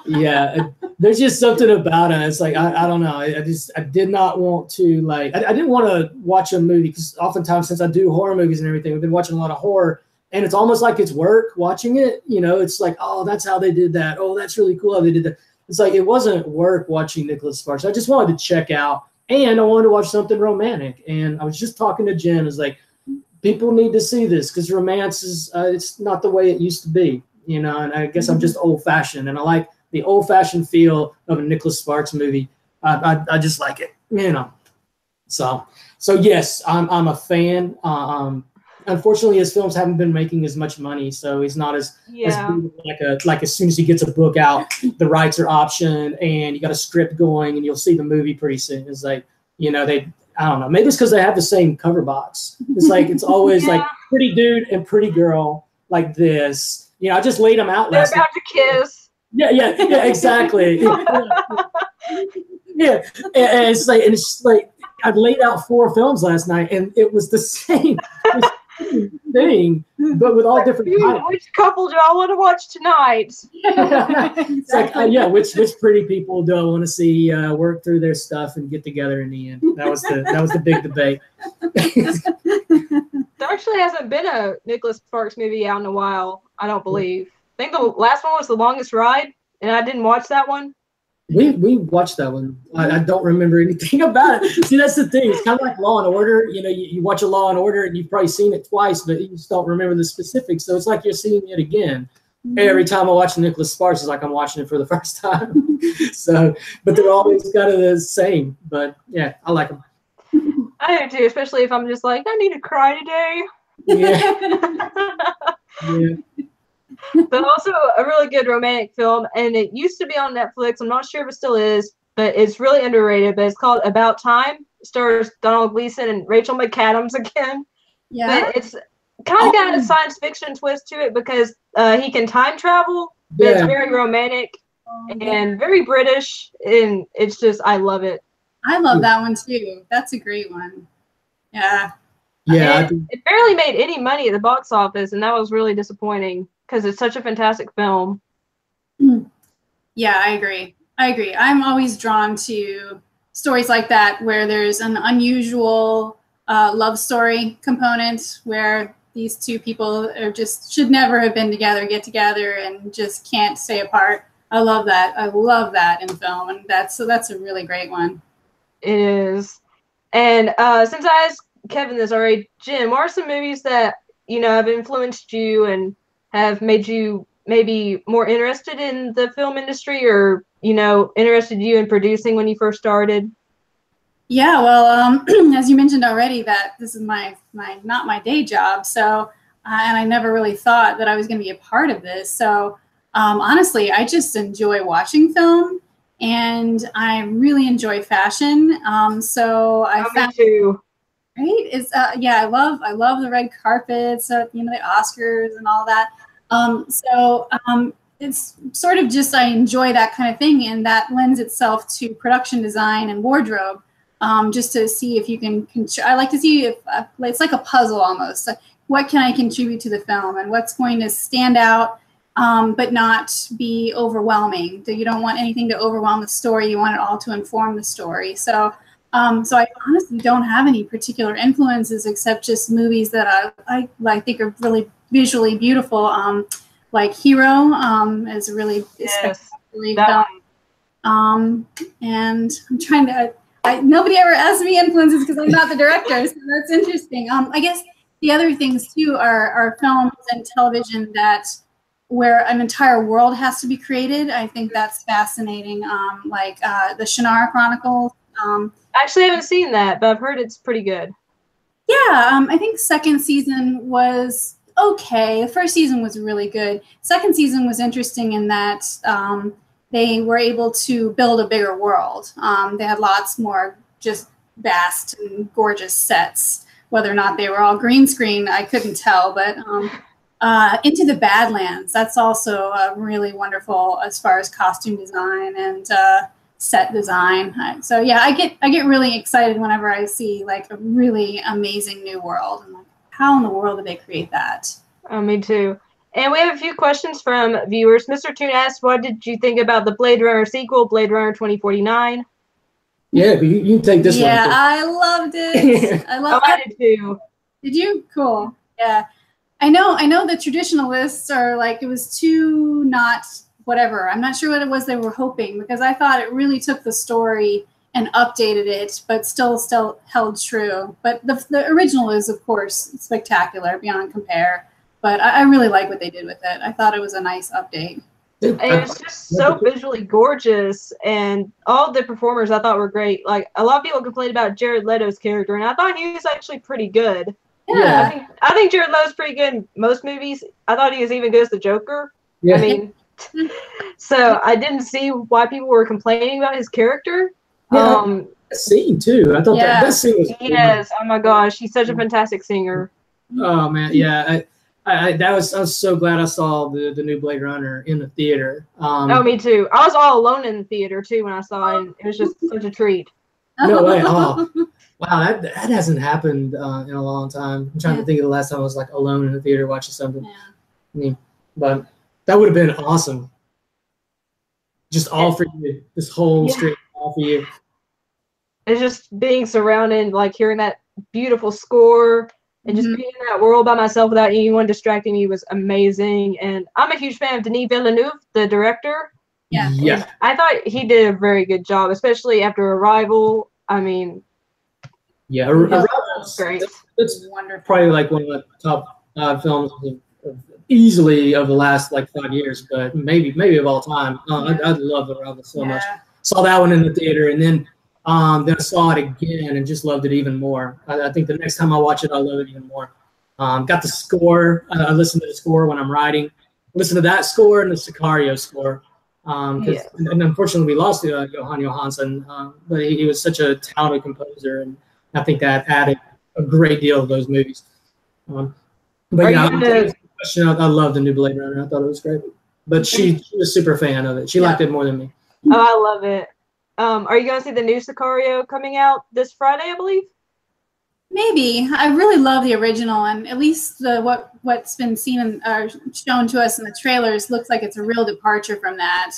Yeah, there's just something about it. It's like I don't know. I did not want to like. I didn't want to watch a movie because oftentimes since I do horror movies and everything, I've been watching a lot of horror, and it's almost like it's work watching it. You know, it's like, oh, that's how they did that. Oh, that's really cool how they did that. It's like it wasn't work watching Nicholas Sparks. I just wanted to check out, and I wanted to watch something romantic. And I was just talking to Jen. I was like, people need to see this because romance is it's not the way it used to be. You know, and I guess I'm just old-fashioned, and I like the old-fashioned feel of a Nicholas Sparks movie. I just like it, you know. So yes, I'm a fan. Unfortunately, his films haven't been making as much money, so he's not as like as soon as he gets a book out, the rights are optioned, and you got a script going, and you'll see the movie pretty soon. It's like, you know, I don't know, maybe it's because they have the same cover box. It's like it's always like pretty dude and pretty girl like this. You know, I just laid them out last night. They're about to kiss. Yeah, exactly. Yeah, and it's like I laid out 4 films last night, and it was the same thing, but with all different titles. Which couple do I want to watch tonight? It's like, which pretty people do I want to see work through their stuff and get together in the end? That was the big debate. There actually hasn't been a Nicholas Sparks movie out in a while, I don't believe. I think the last one was The Longest Ride, and I didn't watch that one. We watched that one. I don't remember anything about it. See, that's the thing. It's kind of like Law and Order. You know, you watch a Law and Order, and you've probably seen it twice, but you just don't remember the specifics. So it's like you're seeing it again. Mm-hmm. Every time I watch Nicholas Sparks, it's like I'm watching it for the first time. So, but they're always kind of the same. But yeah, I like them. I do too, especially if I'm just like, I need to cry today. Yeah. But also a really good romantic film, and it used to be on Netflix. I'm not sure if it still is, but it's really underrated. But it's called About Time. It stars Donald Gleason and Rachel McAdams again. Yeah. But it's kind of got a science fiction twist to it because he can time travel. But it's very romantic and very British, and it's just, I love it. I love that one too. That's a great one. Yeah. Yeah. It barely made any money at the box office, and that was really disappointing because it's such a fantastic film. Yeah, I agree. I'm always drawn to stories like that where there's an unusual love story component where these two people are just should never have been together, get together, and just can't stay apart. I love that. I love that in film, and that's a really great one. It is. And since I asked Kevin this already, Jim, what are some movies that have influenced you and have made you maybe more interested in the film industry, or interested you in producing when you first started? Yeah, well, as you mentioned already, that this is my not my day job, so and I never really thought that I was going to be a part of this. So honestly, I just enjoy watching film, and I really enjoy fashion. So I found, me too. right? Is yeah, I love the red carpets, the Oscars and all that. It's sort of just I enjoy that kind of thing, and that lends itself to production design and wardrobe. Just to see if you can. I like to see if it's like a puzzle almost. What can I contribute to the film, and what's going to stand out, but not be overwhelming. You don't want anything to overwhelm the story. You want it all to inform the story. So I honestly don't have any particular influences except just movies that I think are really visually beautiful. Like Hero is really spectacularly film. And I'm trying to. Nobody ever asked me influences because I'm not the director, so that's interesting. I guess the other things too are films and television where an entire world has to be created. I think that's fascinating. Like the Shannara Chronicles. I actually haven't seen that, but I've heard it's pretty good. Yeah, I think second season was okay. The first season was really good. Second season was interesting in that they were able to build a bigger world. They had lots more just vast and gorgeous sets. Whether or not they were all green screen, I couldn't tell. But Into the Badlands, that's also really wonderful as far as costume design and set design. So yeah, I get really excited whenever I see like a really amazing new world. I'm like, how in the world did they create that? Oh, me too. And we have a few questions from viewers. Mr. Toon asked, what did you think about the Blade Runner sequel, Blade Runner 2049? Yeah, but you can take this one. Yeah, I loved it. I did too. Did you? Cool. Yeah. I know the traditionalists are like, it was too not whatever. I'm not sure what it was they were hoping, because I thought it really took the story and updated it, but still held true. But the original is, of course, spectacular, beyond compare. But I really like what they did with it. I thought it was a nice update. It was just so visually gorgeous, and all the performers I thought were great. Like, a lot of people complained about Jared Leto's character, and I thought he was actually pretty good. Yeah. I think Jared Leto's pretty good in most movies. I thought he was even good as the Joker. Yeah. I mean, so I didn't see why people were complaining about his character. Yeah, that scene too. I thought that scene was cool. Yes. Oh my gosh, he's such a fantastic singer. Oh man, yeah. I was so glad I saw the new Blade Runner in the theater. Oh, me too. I was all alone in the theater too when I saw it. It was just such a treat. No way. Oh, wow, that hasn't happened in a long time. I'm trying to think of the last time I was like alone in the theater watching something. Yeah. I mean, but that would have been awesome. Just all for you. This whole street all for you. It's just being surrounded, like hearing that beautiful score. And just being in that world by myself without anyone distracting me was amazing. And I'm a huge fan of Denis Villeneuve, the director. Yeah. I thought he did a very good job, especially after Arrival. I mean, Arrival's great. That's wonderful. Probably like one of the top films easily of the last like 5 years, but maybe of all time. I love Arrival so much. Saw that one in the theater, and then I saw it again and just loved it even more. I think the next time I watch it, I'll love it even more. Got the score. I listen to the score when I'm writing. Listen to that score and the Sicario score. And unfortunately, we lost Johan Johansson, but he was such a talented composer, and I think that added a great deal of those movies. But I love the new Blade Runner. I thought it was great. But she was a super fan of it. She liked it more than me. Oh, I love it. Are you going to see the new Sicario coming out this Friday, I believe? Maybe. I really love the original, and at least what's been seen and shown to us in the trailers looks like it's a real departure from that.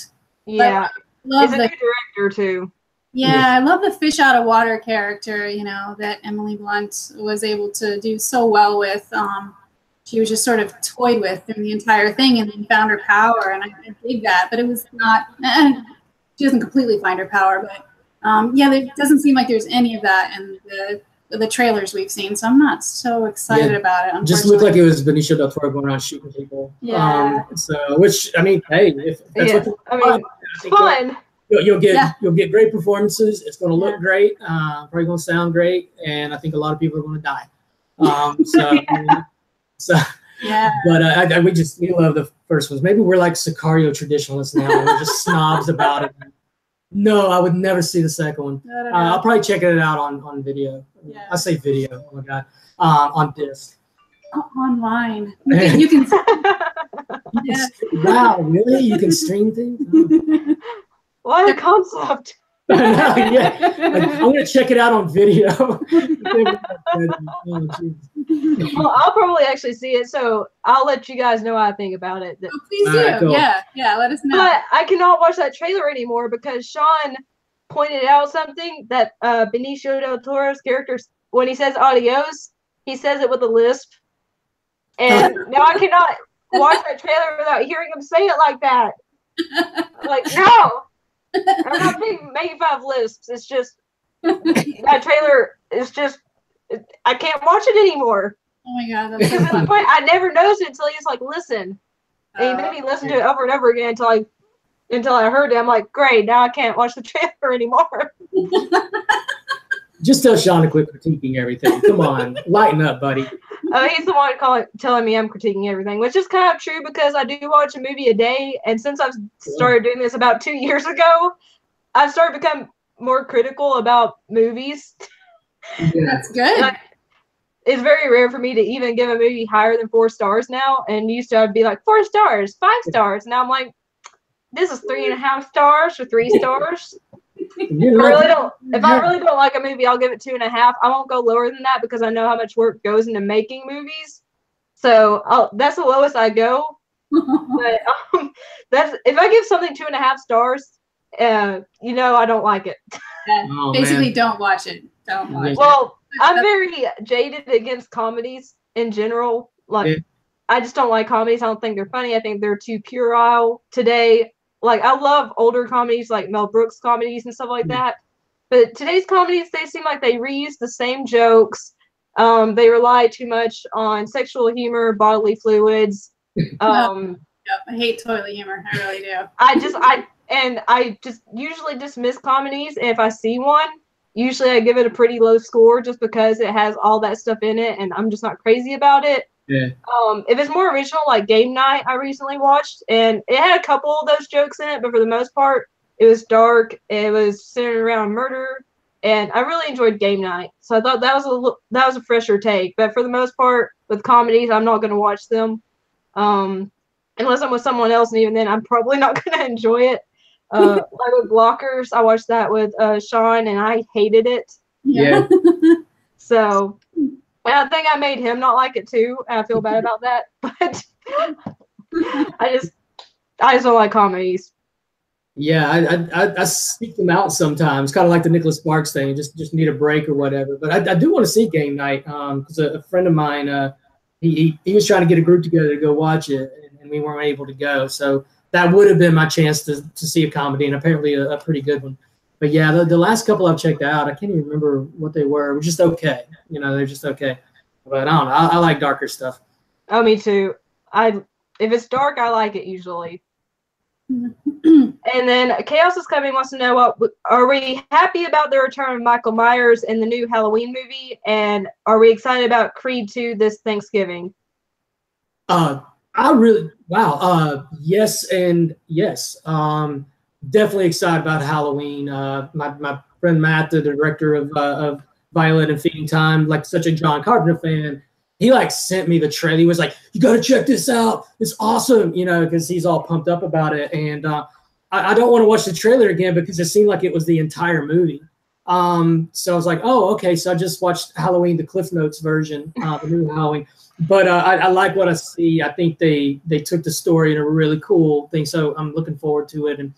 Yeah. It's a new director, too. Yeah, I love the fish out of water character, that Emily Blunt was able to do so well with. she was just sort of toyed with through the entire thing, and then found her power, and I dig that. But it was not. She doesn't completely find her power, but yeah, there doesn't seem like there's any of that in the trailers we've seen. So I'm not so excited about it. Just looked like it was Benicio del Toro going around shooting people. Yeah. So, which I mean, hey, if that's what I mean, it's fun. You'll get great performances. It's going to look great. Probably going to sound great, and I think a lot of people are going to die. Yeah. But we love the first ones. Maybe we're like Sicario traditionalists now. We're just snobs about it. No, I would never see the second one. I'll probably check it out on video. Yeah. I say video. Oh my god, on disc. Online. You can. Yeah. Wow, really? You can stream things? Oh. What a concept! Yeah, I'm gonna check it out on video. Well, I'll probably actually see it, so I'll let you guys know what I think about it. Oh, please do. Cool. Yeah, let us know. But I cannot watch that trailer anymore because Sean pointed out something that Benicio del Toro's character, when he says adios, he says it with a lisp, and now I cannot watch that trailer without hearing him say it like that. Like, no. I'm not making fun of lisps. It's just that trailer is just I can't watch it anymore. Oh my god, that's so fun. I never noticed it until he was like, listen. And he made me listen to it over and over again until I heard it. I'm like, great, now I can't watch the trailer anymore. Just tell Sean to quit critiquing everything. Come on, lighten up, buddy. He's the one telling me I'm critiquing everything, which is kind of true because I do watch a movie a day. And since I've started doing this about 2 years ago, I've started to become more critical about movies. Yeah. That's good. It's very rare for me to even give a movie higher than 4 stars now. And used to I'd be like 4 stars, 5 stars. Now I'm like, this is 3.5 stars or 3 stars. If I really don't like a movie, I'll give it 2.5. I won't go lower than that because I know how much work goes into making movies. So that's the lowest I go. But that's if I give something 2.5 stars, I don't like it. Basically, don't watch it. Don't watch it. Well, I'm very jaded against comedies in general. Like, I just don't like comedies. I don't think they're funny. I think they're too puerile today. Like, I love older comedies, like Mel Brooks comedies and stuff like that. But today's comedies, they seem like they reuse the same jokes. They rely too much on sexual humor, bodily fluids. I hate toilet humor. I really do. I just usually dismiss comedies. And if I see one, usually I give it a pretty low score just because it has all that stuff in it, and I'm just not crazy about it. Yeah. If it's more original, like Game Night, I recently watched, and it had a couple of those jokes in it, but for the most part, it was dark. It was centered around murder, and I really enjoyed Game Night. So I thought that was a fresher take. But for the most part, with comedies, I'm not going to watch them, unless I'm with someone else, and even then, I'm probably not going to enjoy it. Like with Blockers, I watched that with Sean, and I hated it. Yeah. So. And I think I made him not like it too. And I feel bad about that. But I just don't like comedies. Yeah, I seek them out sometimes, kind of like the Nicholas Sparks thing. Just need a break or whatever. But I do want to see Game Night because a friend of mine, he was trying to get a group together to go watch it, and we weren't able to go. So that would have been my chance to see a comedy, and apparently a pretty good one. But yeah, the last couple I've checked out, I can't even remember what they were. We're just okay. They're just okay. But I don't know. I like darker stuff. Oh, me too. If it's dark, I like it usually. And then Chaos is Coming wants to know, are we happy about the return of Michael Myers in the new Halloween movie? And are we excited about Creed 2 this Thanksgiving? Yes and yes. Definitely excited about Halloween. My friend Matt, the director of Violet and Feeding Time, like such a John Carpenter fan, he sent me the trailer. He was like, "You got to check this out. It's awesome," because he's all pumped up about it. And I don't want to watch the trailer again because it seemed like it was the entire movie. So I was like, "Oh, okay." So I just watched Halloween, the Cliff Notes version, the new Halloween. But I like what I see. I think they took the story in a really cool thing. So I'm looking forward to it. And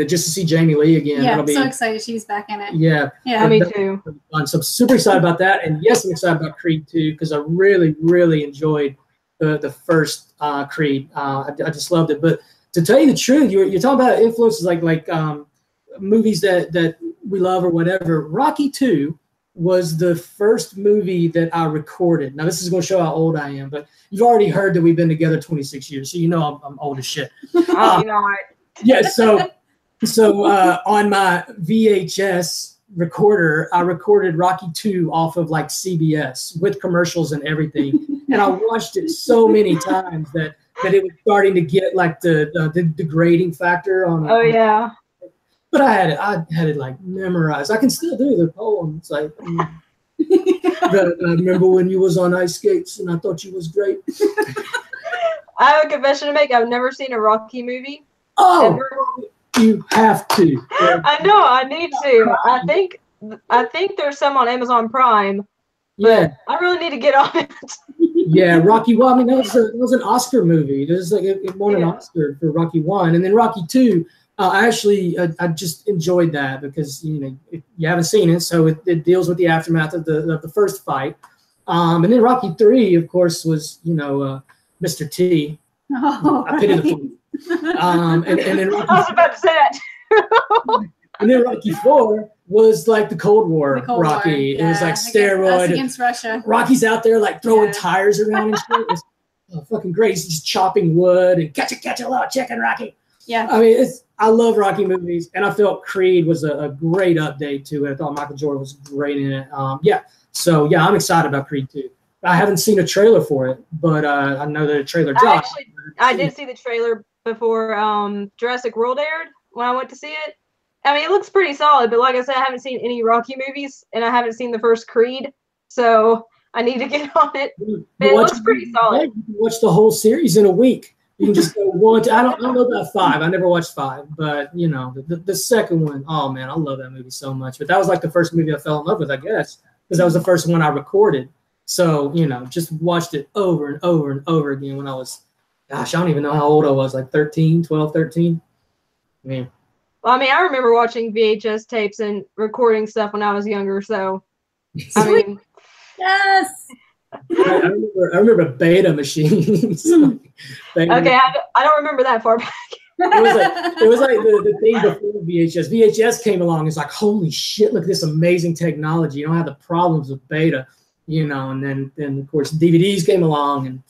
just to see Jamie Lee again. Yeah, I'm so excited she's back in it. Yeah. Yeah, me too. So I'm super excited about that. And yes, I'm excited about Creed 2 because I really, really enjoyed the first Creed. I just loved it. But to tell you the truth, you're talking about influences like movies that we love or whatever. Rocky 2 was the first movie that I recorded. Now, this is going to show how old I am, but you've already heard that we've been together 26 years, so you know I'm old as shit. Oh, you know what? Yeah, so on my VHS recorder, I recorded Rocky 2 off of like CBS with commercials and everything, and I watched it so many times that it was starting to get like the degrading factor on. Oh yeah. But I had it like memorized. I can still do the poems. Like, I remember when you was on ice skates and I thought you was great. I have a confession to make. I've never seen a Rocky movie. Oh, ever. You have to. I know. I need to. I think there's some on Amazon Prime. But Yeah. I really need to get on it. Yeah, Rocky 1. I mean, that was an Oscar movie. It won an Oscar for Rocky 1. And then Rocky 2, I just enjoyed that because, you haven't seen it, so it deals with the aftermath of the first fight. And then Rocky 3, of course, was, Mr. T. Oh, I pity the fool. And then Rocky, I was about to say that too. and then Rocky 4 was like the Cold War Rocky. Yeah, It was like us steroid. against Russia. Rocky's out there like throwing tires around and shit. It's fucking great. He's just chopping wood and catch a little chicken, Rocky. Yeah. I mean, I love Rocky movies, and I felt Creed was a great update to it. I thought Michael Jordan was great in it. So I'm excited about Creed 2. I haven't seen a trailer for it, but I know that a trailer dropped. I did see the trailer before Jurassic World aired when I went to see it. I mean, it looks pretty solid, but like I said, I haven't seen any Rocky movies, and I haven't seen the first Creed, so I need to get on it. But it looks pretty solid. You can watch the whole series in a week. You can just go one. I don't know about 5. I never watched 5, but the second one. Oh man, I love that movie so much. But that was like the first movie I fell in love with, I guess, because that was the first one I recorded. So just watched it over and over and over again when I was, gosh, I don't even know how old I was, like 12, 13. Man. Well, I mean, I remember watching VHS tapes and recording stuff when I was younger. So, I mean, yes. I remember beta machines. Okay, I don't remember that far back. It was like the thing before VHS. VHS came along. It's like, holy shit, look at this amazing technology. You don't have the problems with beta, and then of course DVDs came along and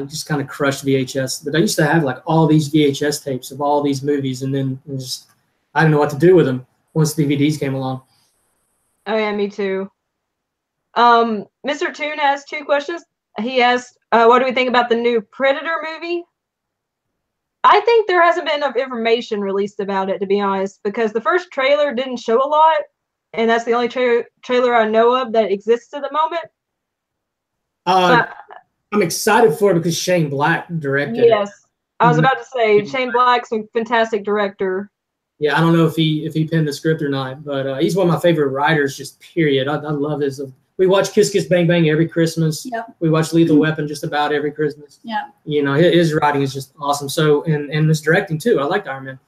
just kind of crushed VHS. But I used to have like all these VHS tapes of all these movies, and then I didn't know what to do with them once DVDs came along. Oh yeah, me too. Mr. Toon has 2 questions. He asked, what do we think about the new Predator movie? I think there hasn't been enough information released about it, to be honest, because the first trailer didn't show a lot, and that's the only trailer I know of that exists at the moment. I'm excited for it because Shane Black directed it. Yes, I was about to say, Shane Black's a fantastic director. Yeah, I don't know if he penned the script or not, but he's one of my favorite writers, just period. I love his. We watch Kiss Kiss Bang Bang every Christmas. Yep. We watch Lethal Weapon just about every Christmas. Yeah. His writing is just awesome. So, and his directing too. I liked Iron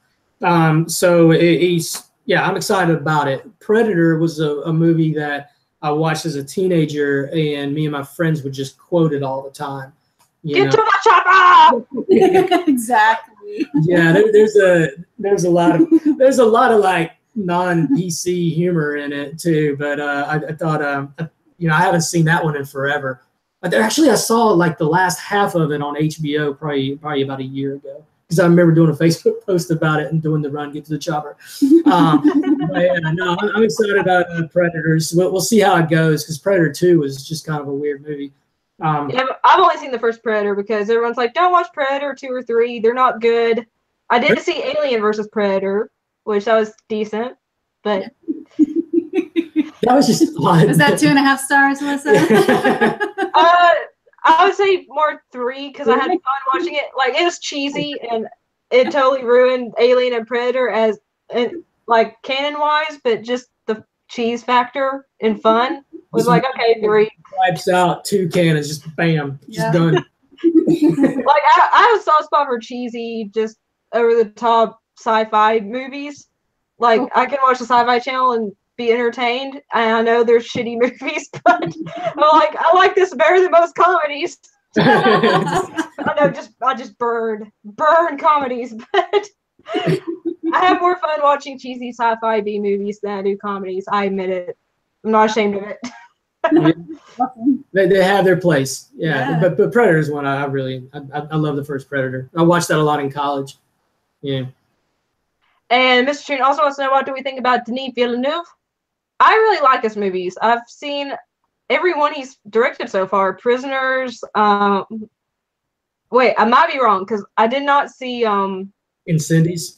Man. So I'm excited about it. Predator was a movie that I watched as a teenager, and me and my friends would just quote it all the time. Get to the chopper! Exactly. Yeah, there's a lot of like non-PC humor in it too. But I thought I haven't seen that one in forever. Actually, I saw like the last half of it on HBO probably about a year ago, because I remember doing a Facebook post about it and doing the run, get to the chopper. I'm excited about Predators. We'll see how it goes, because Predator 2 was just kind of a weird movie. I've only seen the first Predator because everyone's like, don't watch Predator 2 or 3. They're not good. I did see Alien versus Predator, which that was decent, but that was just fun. Was that 2.5 stars, Alyssa? I would say more 3 because I had fun watching it. Like, it was cheesy and it totally ruined Alien and Predator like canon wise, but just the cheese factor and fun was like, okay, 3. Wipes out 2 cannons, just bam, just done. Like, I have a soft spot for cheesy, just over the top sci-fi movies. Like, I can watch the Sci-Fi Channel and be entertained. And I know there's shitty movies, but I like this better than most comedies. I just burn comedies, but I have more fun watching cheesy sci-fi B movies than I do comedies. I admit it. I'm not ashamed of it. They have their place. Yeah. But Predator is one I love the first Predator. I watched that a lot in college. Yeah. And Mr. Tune also wants to know, what do we think about Denis Villeneuve? I really like his movies. I've seen every one he's directed so far. Prisoners. Wait, I might be wrong because I did not see Incendies.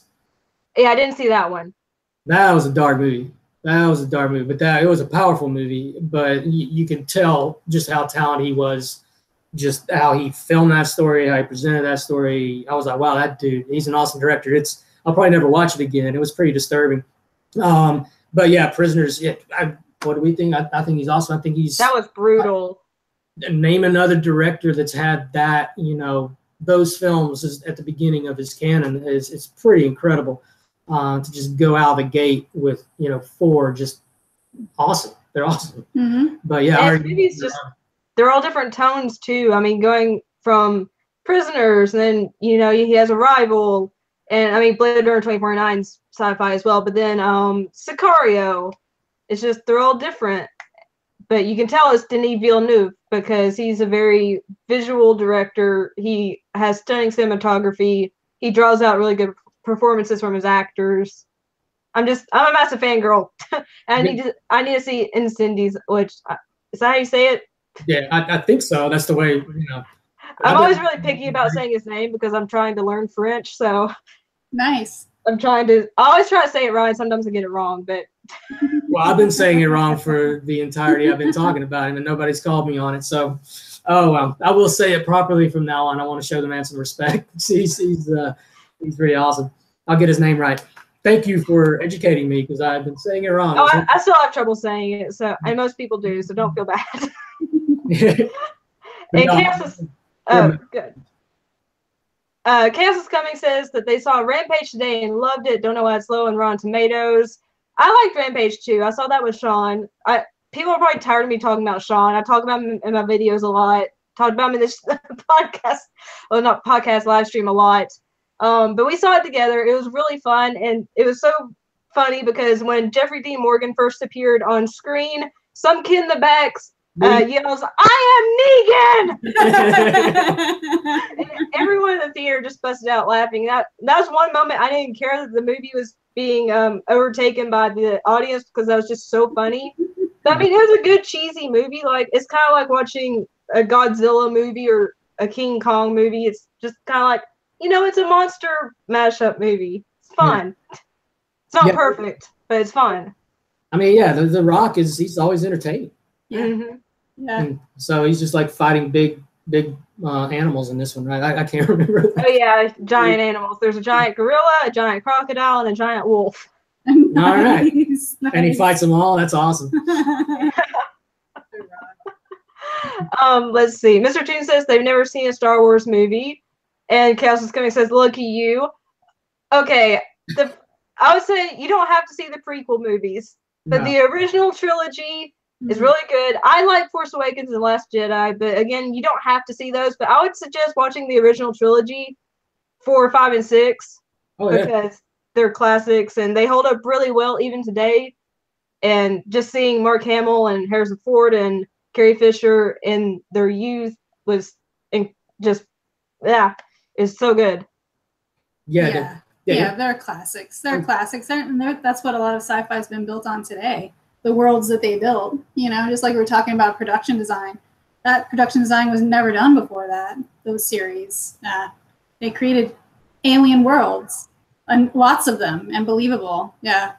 Yeah, I didn't see that one. That was a dark movie. But it was a powerful movie. But you can tell just how talented he was, just how he filmed that story, how he presented that story. I was like, wow, that dude, he's an awesome director. I'll probably never watch it again. It was pretty disturbing. But yeah, Prisoners. Yeah, what do we think? I think he's awesome. I think that was brutal. Name another director that's had that, those films at the beginning of his canon. It's pretty incredible to just go out of the gate with 4 just awesome. They're awesome. Mm-hmm. But yeah, movies they're all different tones too. I mean, going from Prisoners, and then he has Arrival, and I mean Blade Runner 2049's sci-fi as well. But then Sicario, it's just they're all different. But you can tell it's Denis Villeneuve because he's a very visual director. He has stunning cinematography. He draws out really good performances from his actors. I'm a massive fangirl. I need to see Incendies, which is that how you say it? Yeah, I think so. That's the way, I'm always really picky about saying his name because I'm trying to learn French. So nice. I always try to say it right. Sometimes I get it wrong, but. Well, I've been saying it wrong for the entirety I've been talking about him, and nobody's called me on it. So, well, I will say it properly from now on. I want to show the man some respect. He's pretty awesome. I'll get his name right. Thank you for educating me because I've been saying it wrong. Oh, I still have trouble saying it, and most people do, so don't feel bad. And Chaos is good. Chaos is Coming says that they saw Rampage today and loved it. Don't know why it's low on Rotten Tomatoes. I liked Rampage too. I saw that with Sean. People are probably tired of me talking about Sean. I talk about him in my videos a lot. Talked about him in this podcast, well, not podcast, live stream a lot. But we saw it together. It was really fun, and it was so funny because when Jeffrey Dean Morgan first appeared on screen, some kid in the back yells, "I am Negan!" And everyone in the theater just busted out laughing. That was one moment I didn't care that the movie was being overtaken by the audience because that was just so funny. But, I mean, it was a good cheesy movie. Like, it's kind of like watching a Godzilla movie or a King Kong movie. It's just kind of like, it's a monster mashup movie. It's fun. Yeah. It's not perfect, but it's fun. I mean, yeah, the Rock he's always entertaining. Yeah. Mm-hmm. Yeah. And so he's just like fighting big animals in this one, right? I can't remember. Oh yeah, giant animals. There's a giant gorilla, a giant crocodile, and a giant wolf. Nice. All right. Nice. And he fights them all. That's awesome. Let's see. Mr. Toon says they've never seen a Star Wars movie, and Chaos is Coming says, "Lucky you." Okay, I would say you don't have to see the prequel movies, but the original trilogy is really good. I like Force Awakens and Last Jedi, but again, you don't have to see those. But I would suggest watching the original trilogy, 4, 5, and 6, because they're classics and they hold up really well even today. And just seeing Mark Hamill and Harrison Ford and Carrie Fisher in their youth was is so good. Yeah, they're classics. They're classics, and that's what a lot of sci-fi has been built on today. The worlds that they build, just like we were talking about production design. That production design was never done before that. Those series, they created alien worlds, and lots of them, and believable. Yeah.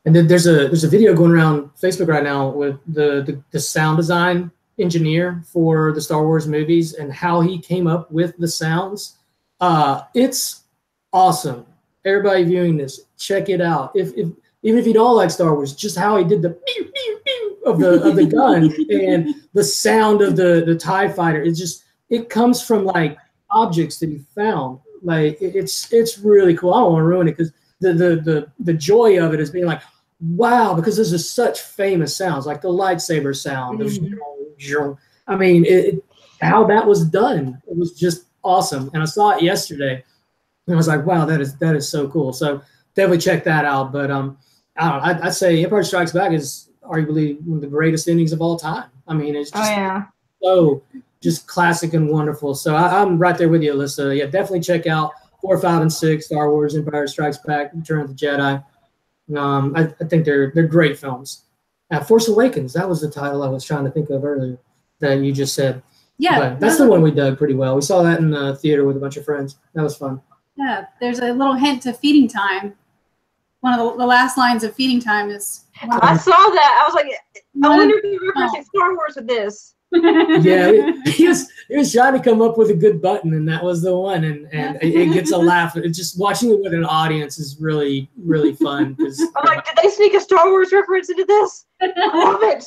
And then there's a video going around Facebook right now with the sound design engineer for the Star Wars movies and how he came up with the sounds. It's awesome. Everybody viewing this, check it out. Even if you don't like Star Wars, just how he did the pew, pew, pew of the gun and the sound of the TIE fighter. It comes from like objects that he found. Like it's really cool. I don't want to ruin it because the joy of it is being like, wow, because this is such famous sounds, like the lightsaber sound. I mean, how that was done. It was just awesome. And I saw it yesterday, and I was like, wow, that is so cool. So definitely check that out. But I don't know. I'd say Empire Strikes Back is arguably one of the greatest endings of all time. I mean, it's just so just classic and wonderful. So I'm right there with you, Alyssa. Yeah, definitely check out 4, 5, and 6, Star Wars, Empire Strikes Back, Return of the Jedi. I think they're great films. Force Awakens, that was the title I was trying to think of earlier that you just said. Yeah. But that's the one we dug pretty well. We saw that in the theater with a bunch of friends. That was fun. Yeah, there's a little hint to Feeding Time. One of the last lines of Feeding Time is... I saw that. I was like, I wonder if you're referencing Star Wars with this. Yeah, he was trying to come up with a good button, and that was the one. And it gets a laugh. It's just watching it with an audience is really, really fun. I'm like, did they sneak a Star Wars reference into this? I love it.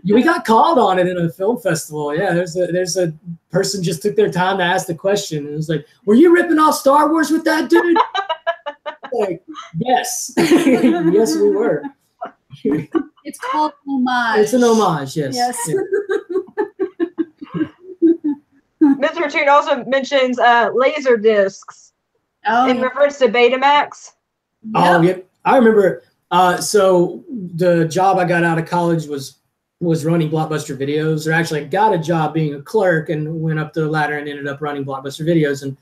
We got called on it in a film festival. Yeah, there's a person just took their time to ask the question, and it was like, "Were you ripping off Star Wars with that dude?" Like, yes, yes, we were. It's called homage. It's an homage, yes. Yes. Yeah. Mr. Toon also mentions laser discs in reference to Betamax. Oh, yeah. I remember. So the job I got out of college was running Blockbuster Videos, or actually I got a job being a clerk and went up the ladder and ended up running Blockbuster Videos. And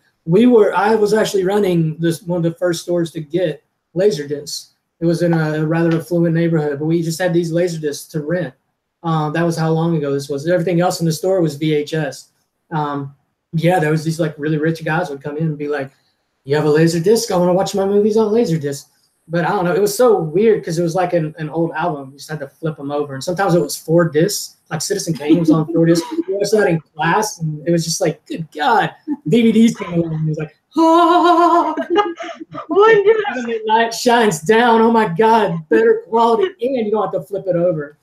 I was actually running one of the first stores to get laser discs. It was in a rather affluent neighborhood, but we just had these laser discs to rent. That was how long ago this was. Everything else in the store was VHS. Yeah, there was these like really rich guys would come in and be like, "You have a laser disc? I want to watch my movies on laser disc." But I don't know. It was so weird because it was like an old album. You just had to flip them over. And sometimes it was 4 discs. Like Citizen Kane was on 4 discs. We watched that in class, and it was just like, good God. DVDs came along, and it was like, oh. When the light shines down, oh my God, better quality, and you don't have to flip it over.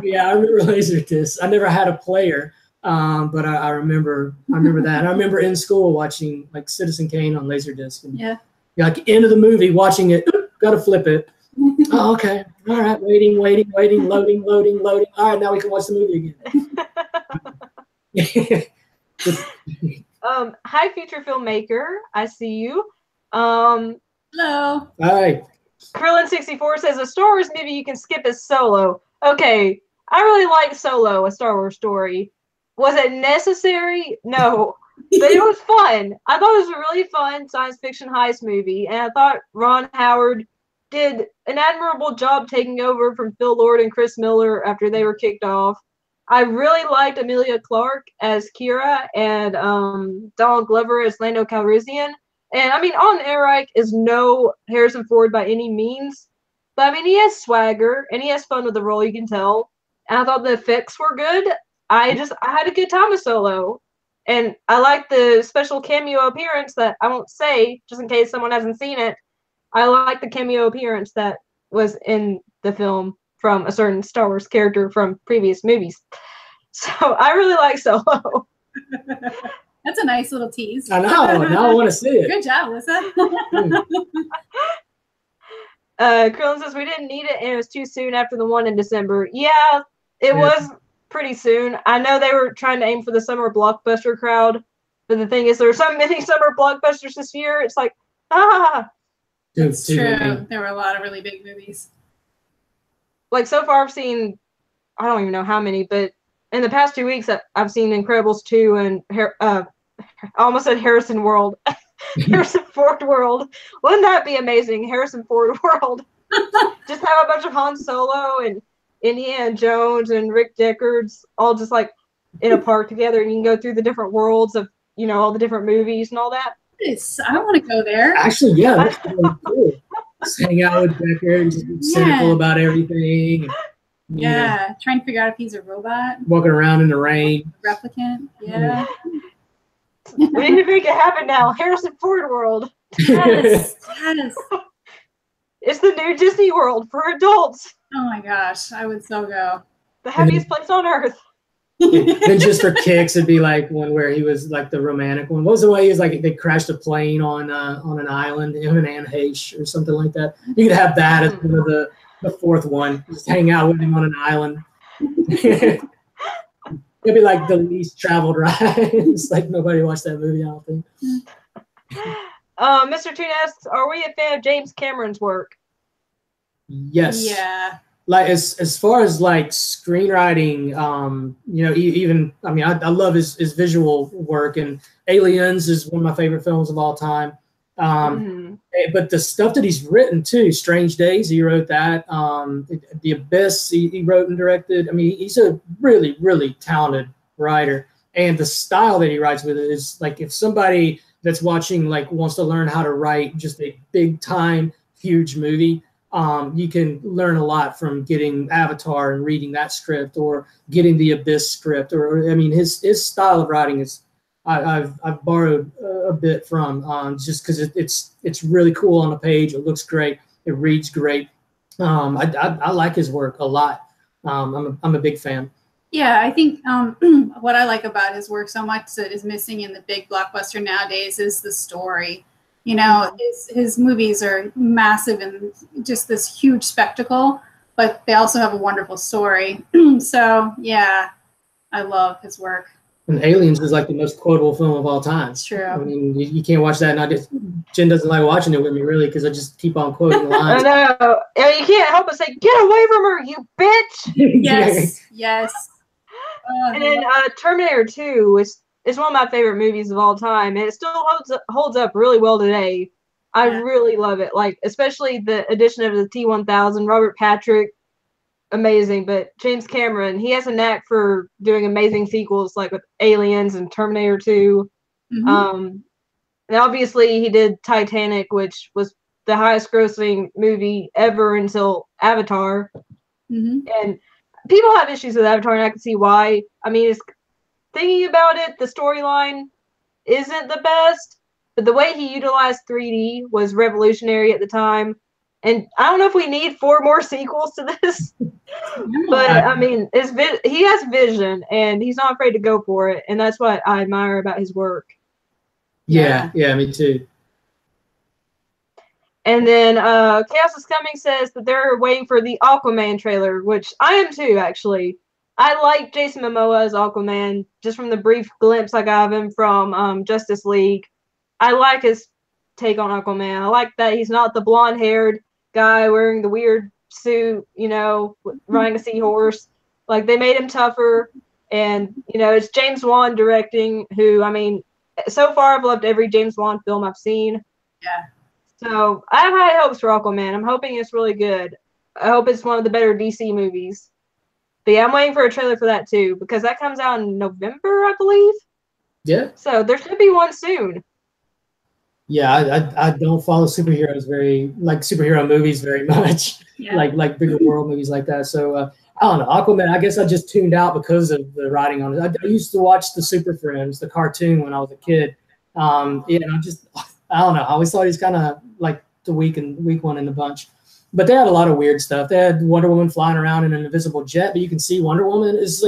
Yeah, I remember laser discs. I never had a player, but I remember that. And I remember in school watching like Citizen Kane on laser disc. And, yeah. Like end of the movie, watching it, got to flip it. Oh, okay. All right. Waiting, loading. All right, now we can watch the movie again. Hi, future filmmaker. I see you. Hello. Hi. Krillin64 says a Star Wars movie you can skip is Solo. Okay, I really like Solo, a Star Wars story. Was it necessary? No. But it was fun. I thought it was a really fun science fiction heist movie, and I thought Ron Howard did an admirable job taking over from Phil Lord and Chris Miller after they were kicked off. I really liked Emilia Clarke as Kira and Donald Glover as Lando Calrissian. And I mean, Alden Ehrenreich is no Harrison Ford by any means, but I mean, he has swagger and he has fun with the role, you can tell. And I thought the effects were good. I had a good time with Solo. And I like the special cameo appearance that I won't say, just in case someone hasn't seen it. I like the cameo appearance that was in the film from a certain Star Wars character from previous movies. So I really like Solo. That's a nice little tease. I know. Now I want to see it. Good job, Alyssa. Krillin says we didn't need it and it was too soon after the one in December. Yeah, it was pretty soon. I know they were trying to aim for the summer blockbuster crowd, but the thing is, there are so many summer blockbusters this year. It's like, It's true. There were a lot of really big movies. Like so far, I've seen, I don't even know how many, but in the past 2 weeks, I've seen Incredibles 2 and I almost said Harrison World, Harrison Ford World. Wouldn't that be amazing? Harrison Ford World. Just have a bunch of Han Solo and Indiana Jones and Rick Deckard's all just like in a park together, and you can go through the different worlds of, you know, all the different movies and all that. Nice. I want to go there. Actually, yeah, that's really cool. Just hang out with Deckard and just be cynical about everything. And, trying to figure out if he's a robot. Walking around in the rain. Replicant. Yeah. We need to make it happen now. Harrison Ford World. Yes. It's the new Disney World for adults. Oh my gosh, I would so go. The happiest place on earth. Then just for kicks, it'd be like one where he was like the romantic one. What was the way he was like they crashed a plane on an island, him and Anne Heche or something like that. You could have that as one of the fourth one. Just hang out with him on an island. It'd be like the least traveled ride. It's like nobody watched that movie, I don't think. Mr. Toon asks, are we a fan of James Cameron's work? Yes. Yeah. Like as far as like screenwriting, you know, even I mean, I love his visual work, and Aliens is one of my favorite films of all time. But the stuff that he's written too, Strange Days, he wrote that. The Abyss, he wrote and directed. I mean, he's a really, really talented writer, and the style that he writes with it is like, if somebody that's watching like wants to learn how to write just a big time, huge movie. You can learn a lot from getting Avatar and reading that script, or getting the Abyss script, or I mean, his style of writing is I've borrowed a bit from, just because it's really cool on the page. It looks great. It reads great. I like his work a lot. I'm a big fan. Yeah, I think what I like about his work so much that is missing in the big blockbuster nowadays is the story. You know, his movies are massive and just this huge spectacle, but they also have a wonderful story. So, yeah, I love his work. And Aliens is like the most quotable film of all time. It's true. I mean, you can't watch that. And Jen doesn't like watching it with me, really, because I just keep on quoting lines. I know. You can't help but say, get away from her, you bitch! Yes, yes. And then Terminator 2 is one of my favorite movies of all time, and it still holds up really well today. I really love it, like especially the addition of the T-1000, Robert Patrick, amazing. But James Cameron, he has a knack for doing amazing sequels, like with Aliens and Terminator 2. And obviously he did Titanic, which was the highest grossing movie ever until Avatar. And people have issues with Avatar, and I can see why. I mean, thinking about it, the storyline isn't the best, but the way he utilized 3D was revolutionary at the time. And I don't know if we need 4 more sequels to this, but I mean, he has vision, and he's not afraid to go for it, and that's what I admire about his work. Yeah, me too. And then Chaos is Coming says that they're waiting for the Aquaman trailer, which I am too, actually. I like Jason Momoa as Aquaman, just from the brief glimpse I got of him from Justice League. I like his take on Aquaman. I like that he's not the blonde-haired guy wearing the weird suit, you know, riding a seahorse. Like, they made him tougher. And, you know, it's James Wan directing, who, I mean, so far I've loved every James Wan film I've seen. Yeah. So I have high hopes for Aquaman. I'm hoping it's really good. I hope it's one of the better DC movies. But yeah, I'm waiting for a trailer for that too, because that comes out in November, I believe. Yeah. So there should be one soon. Yeah, I don't follow superhero movies very much. Yeah. like bigger world movies like that. So I don't know. Aquaman, I guess I just tuned out because of the writing on it. I used to watch the Super Friends, the cartoon, when I was a kid. I don't know. I always thought he's kind of like the weak one in the bunch. But they had a lot of weird stuff. They had Wonder Woman flying around in an invisible jet, but you can see Wonder Woman. It was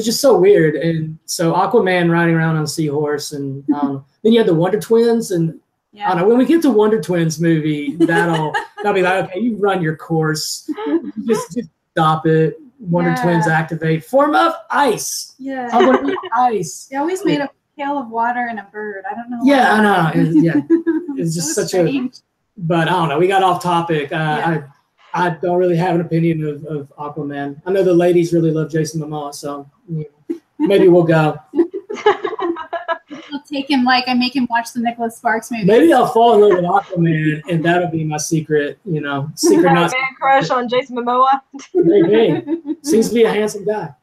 just so weird. And so Aquaman riding around on a seahorse, and then you had the Wonder Twins, and I don't know, when we get to Wonder Twins movie, that'll be like, okay, you run your course, just stop it. Wonder Twins activate, form of ice. Yeah, I want to be ice. They always made a pail of water and a bird. I don't know. Yeah, I know. It's just such strange. But I don't know. We got off topic. I don't really have an opinion of Aquaman. I know the ladies really love Jason Momoa, so maybe we'll go. I'll take him like I make him watch the Nicholas Sparks movie. Maybe I'll fall in love with Aquaman, and that'll be my secret not man crush on Jason Momoa. Maybe. Seems to be a handsome guy.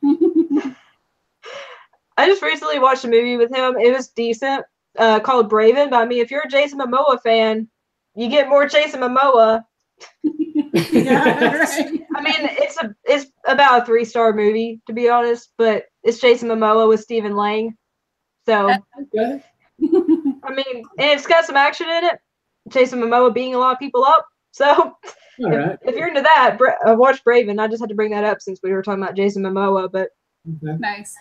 I just recently watched a movie with him. It was decent, called Braven. But I mean, if you're a Jason Momoa fan, you get more Jason Momoa. Yeah, right. I mean, it's about a 3-star movie, to be honest, but it's Jason Momoa with Stephen Lang. So, Okay. I mean, and it's got some action in it. Jason Momoa beating a lot of people up. So, if you're into that, watch Braven. I just had to bring that up since we were talking about Jason Momoa. But nice.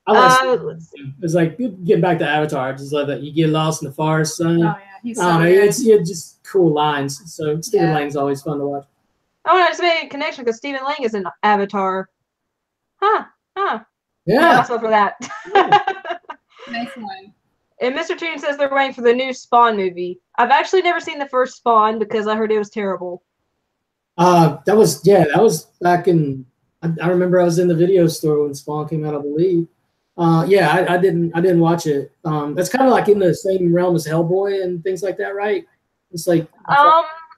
It's like getting back to Avatar. I just love that you get lost in the forest. Oh yeah, he's so good. It's just cool lines. So Stephen Lang's always fun to watch. I just made a connection because Stephen Lang is in Avatar. Huh. Yeah. Also for that. Nice one. And Mr. Toon says they're waiting for the new Spawn movie. I've actually never seen the first Spawn because I heard it was terrible. That was back in. I remember I was in the video store when Spawn came out, I believe. Yeah, I didn't watch it. That's kind of like in the same realm as Hellboy and things like that, right? It's like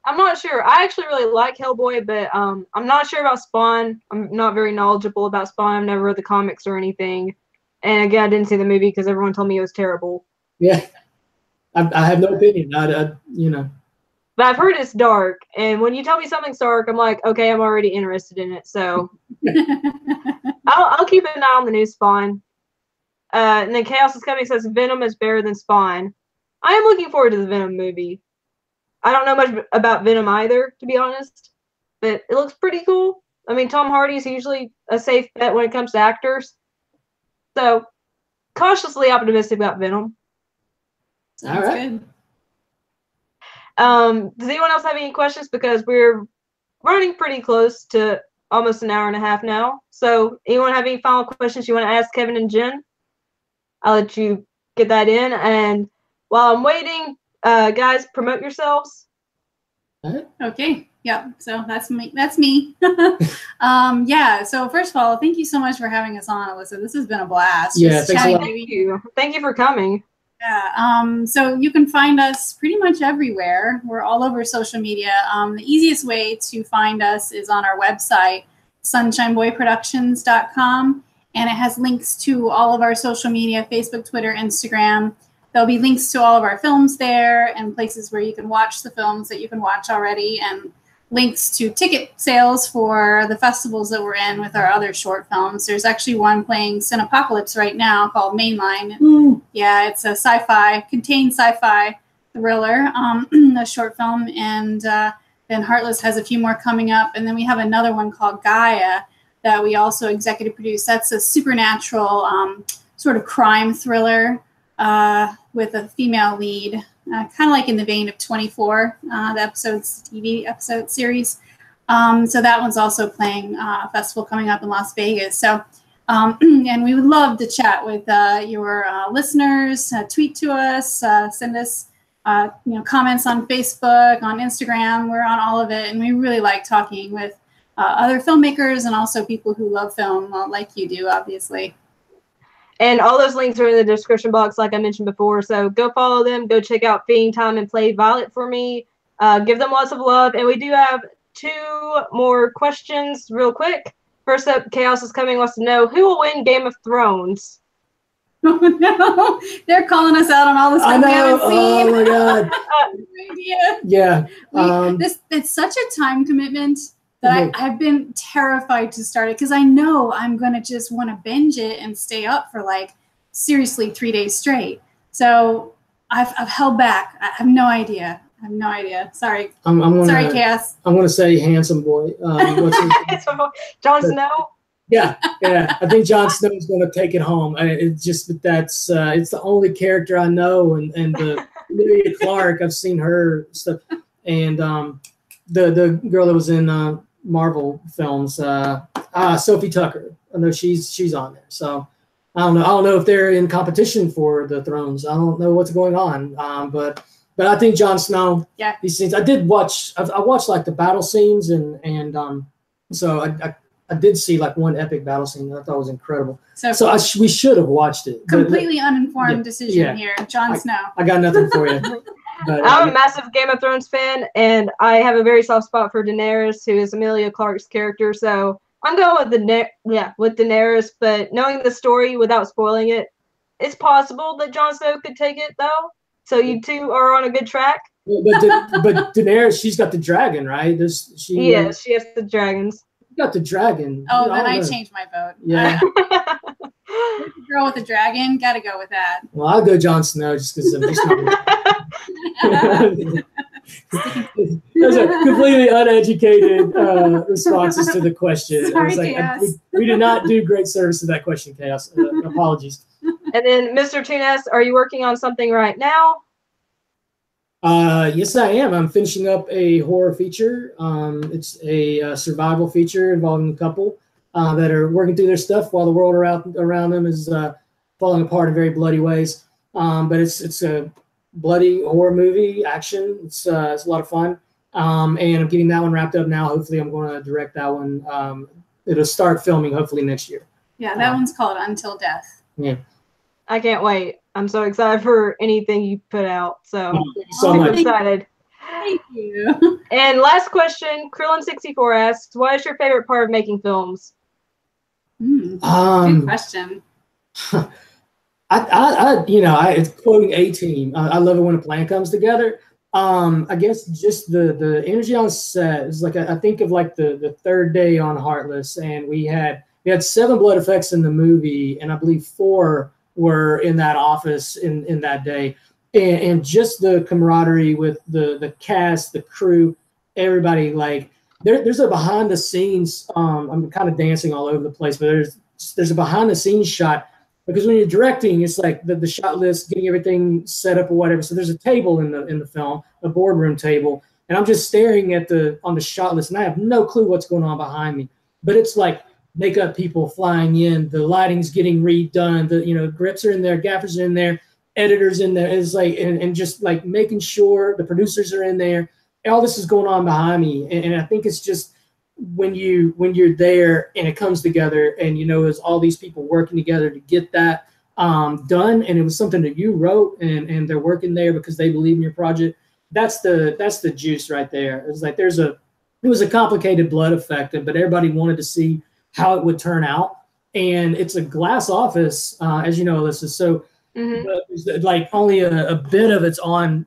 I'm not sure. I actually really like Hellboy, but I'm not sure about Spawn. I'm not very knowledgeable about Spawn. I've never read the comics or anything. And again, I didn't see the movie because everyone told me it was terrible. Yeah, I have no opinion. You know. But I've heard it's dark, and when you tell me something's dark, I'm like, okay, I'm already interested in it. So I'll keep an eye on the new Spawn. And then Chaos is Coming says Venom is better than Spawn. I am looking forward to the Venom movie. I don't know much about Venom either, to be honest, but it looks pretty cool. I mean, Tom Hardy's usually a safe bet when it comes to actors. So, cautiously optimistic about Venom. Sounds good. Does anyone else have any questions? Because we're running pretty close to almost an hour and a half now. So, anyone have any final questions you want to ask Kevin and Jen? I'll let you get that in. And while I'm waiting, guys, promote yourselves. Okay. Yeah. So that's me. That's me. Yeah. So first of all, thank you so much for having us on, Alyssa. This has been a blast. Yeah. Thanks a lot. Thank you. Thank you for coming. Yeah. So you can find us pretty much everywhere. We're all over social media. The easiest way to find us is on our website, sunshineboyproductions.com. And it has links to all of our social media, Facebook, Twitter, Instagram. There'll be links to all of our films there and places where you can watch the films that you can watch already, and links to ticket sales for the festivals that we're in with our other short films. There's actually one playing Cinepocalypse right now called Mainline. Yeah, it's a contained sci-fi thriller, a short film. And then Heartless has a few more coming up. And then we have another one called Gaia that we also executive produce. That's a supernatural sort of crime thriller with a female lead, kind of like in the vein of 24, the TV episode series. So that one's also playing a festival coming up in Las Vegas. So, and we would love to chat with your listeners. Tweet to us, send us comments on Facebook, on Instagram. We're on all of it, and we really like talking with other filmmakers and also people who love film, like you do, obviously. And all those links are in the description box, like I mentioned before. So go follow them. Go check out Feeding Time and Play Violet for me. Give them lots of love. And we do have 2 more questions real quick. First up, Chaos is Coming wants to know, who will win Game of Thrones? Oh, no. They're calling us out on all the stuff we haven't seen. Oh, my God. Yeah. It's such a time commitment that I've been terrified to start it because I know I'm going to just want to binge it and stay up for seriously 3 days straight. So I've held back. I have no idea. Sorry. Sorry, Cass. I'm going to say handsome boy. Jon Snow? Yeah. I think Jon Snow is going to take it home. It's just it's the only character I know, and the Emilia Clarke, I've seen her stuff, and the girl that was in Marvel films, Sophie Tucker. I know she's on there. So I don't know if they're in competition for the thrones. I don't know what's going on. But I think Jon Snow. Yeah. These scenes I watched like the battle scenes and so I did see one epic battle scene that I thought was incredible. So we should have watched it. Completely uninformed decision here, Jon Snow. I got nothing for you. But, I'm a massive Game of Thrones fan, and I have a very soft spot for Daenerys, who is Emilia Clarke's character. So I'm going with Daenerys. But knowing the story without spoiling it, it's possible that Jon Snow could take it, though. So you two are on a good track. But Daenerys, she's got the dragon, right? She has the dragons. Got the dragon. Oh, then I changed my vote. Yeah. Girl with the dragon, gotta go with that. Well, I'll go Jon Snow just because those are completely uneducated responses to the question. Sorry, we did not do great service to that question, Chaos. Apologies. And then, Mr. Tunes, are you working on something right now? Yes, I am. I'm finishing up a horror feature. It's a survival feature involving a couple. that are working through their stuff while the world around them is falling apart in very bloody ways. But it's a bloody horror movie, action. It's a lot of fun. And I'm getting that one wrapped up now. Hopefully I'm going to direct that one. It'll start filming hopefully next year. Yeah, that one's called Until Death. Yeah. I can't wait. I'm so excited for anything you put out. So, Thank you so much. Excited. Thank you. And last question, Krillin64 asks, what is your favorite part of making films? Good question. It's quoting A-Team. I love it when a plan comes together. I guess just the energy on set is like, I think of like the third day on Heartless, and we had 7 blood effects in the movie, and I believe 4 were in that office in that day. And just the camaraderie with the cast, the crew, everybody, like there's a behind the scenes, I'm kind of dancing all over the place, but there's a behind the scenes shot, because when you're directing, it's like the shot list, getting everything set up or whatever. So there's a table in the film, a boardroom table, and I'm just staring at on the shot list, and I have no clue what's going on behind me. But it's like makeup people flying in, the lighting's getting redone, the grips are in there, gaffers are in there, editors in there. It's like and just like making sure the producers are in there. All this is going on behind me, and I think it's just when you're there and it comes together, and there's all these people working together to get that done, and it was something that you wrote, and they're working there because they believe in your project. That's the juice right there. It's like it was a complicated blood effect, but everybody wanted to see how it would turn out, and it's a glass office, as you know, Alyssa. So like only a bit of it's on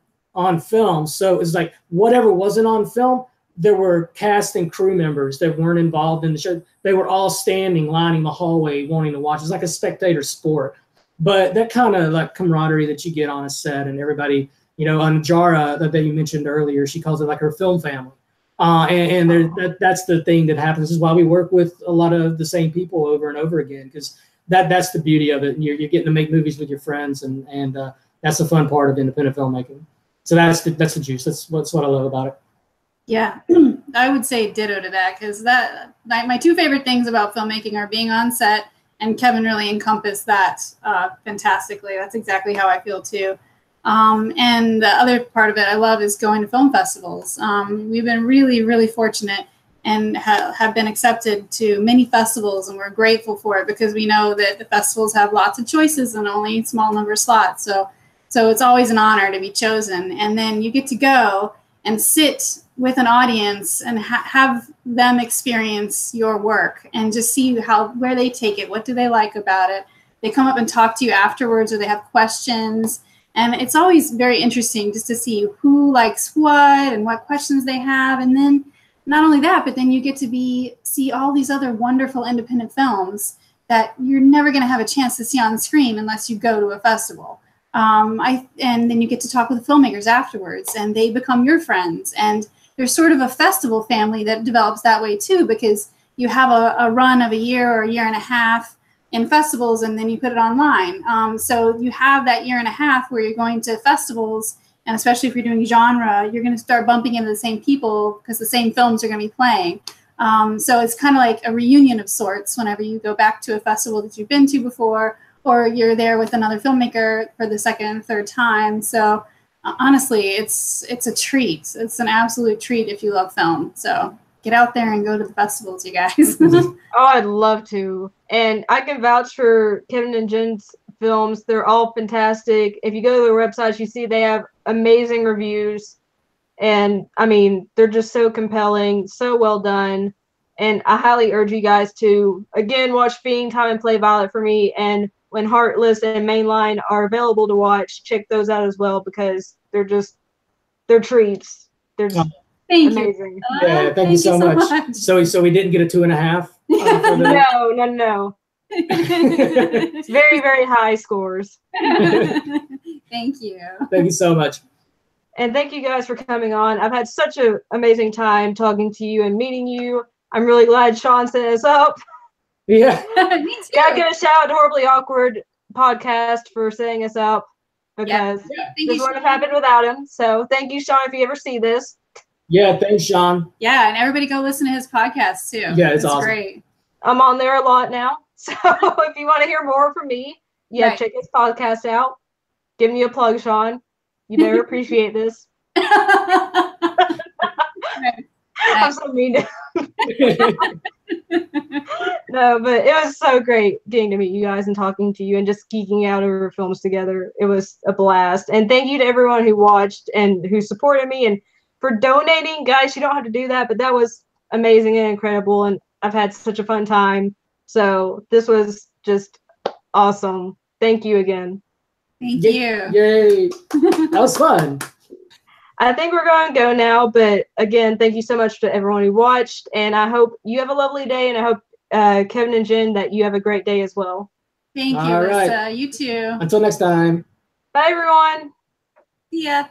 film. So it's like whatever wasn't on film, there were cast and crew members that weren't involved in the show. They were all standing, lining the hallway, wanting to watch. It's like a spectator sport. But that kind of like camaraderie that you get on a set, and everybody, on Jara that you mentioned earlier, she calls it like her film family. That's the thing that happens. This is why we work with a lot of the same people over and over again, because that's the beauty of it. You're getting to make movies with your friends, and that's the fun part of independent filmmaking. So that's the juice. That's what I love about it. Yeah, I would say ditto to that, because my 2 favorite things about filmmaking are being on set, and Kevin really encompassed that fantastically. That's exactly how I feel too. And the other part of it I love is going to film festivals. We've been really, really fortunate and have been accepted to many festivals, and we're grateful for it, because we know that the festivals have lots of choices and only a small number of slots. So it's always an honor to be chosen. And then you get to go and sit with an audience and have them experience your work and just see where they take it. What do they like about it? They come up and talk to you afterwards, or they have questions. And it's always very interesting just to see who likes what and what questions they have. And then not only that, but then you get to see all these other wonderful independent films that you're never going to have a chance to see on screen unless you go to a festival. And then you get to talk with the filmmakers afterwards, and they become your friends. And there's sort of a festival family that develops that way too, because you have a run of a year or a year and a half in festivals, and then you put it online. So you have that year and a half where you're going to festivals, and especially if you're doing genre, you're going to start bumping into the same people because the same films are going to be playing. So it's kind of like a reunion of sorts whenever you go back to a festival that you've been to before, or you're there with another filmmaker for the second and third time. So honestly, it's a treat. It's an absolute treat if you love film. So get out there and go to the festivals, you guys. Oh, I'd love to. And I can vouch for Kevin and Jen's films. They're all fantastic. If you go to their websites, you see they have amazing reviews. And I mean, they're just so compelling, so well done. And I highly urge you guys to, again, watch Fiend, Time and Play Violet for me. And when Heartless and Mainline are available to watch, check those out as well, because they're treats. They're just amazing. Yeah, thank you so much. So we didn't get a 2.5. No. It's very, very high scores. Thank you. Thank you so much. And thank you guys for coming on. I've had such an amazing time talking to you and meeting you. I'm really glad Sean set us up. Yeah. Me too. Gotta give a shout out to Horribly Awkward podcast for setting us up, because this wouldn't have happened without him. So thank you, Sean, if you ever see this. Yeah, thanks, Sean. Yeah, and everybody go listen to his podcast too. Yeah, it's awesome. Great. I'm on there a lot now. So if you want to hear more from me, yeah, Right. check this podcast out. Give me a plug, Sean. You better appreciate this. I'm so mean to No, but it was so great getting to meet you guys and talking to you and just geeking out over films together. It was a blast. And thank you to everyone who watched and who supported me and for donating. Guys, you don't have to do that, but that was amazing and incredible. And I've had such a fun time. So this was just awesome. Thank you again. Thank you. Yay. That was fun. I think we're going to go now, but again, thank you so much to everyone who watched, and I hope you have a lovely day, and I hope, Kevin and Jen, that you have a great day as well. Thank you, All right. Alyssa. You too. Until next time. Bye, everyone. See ya.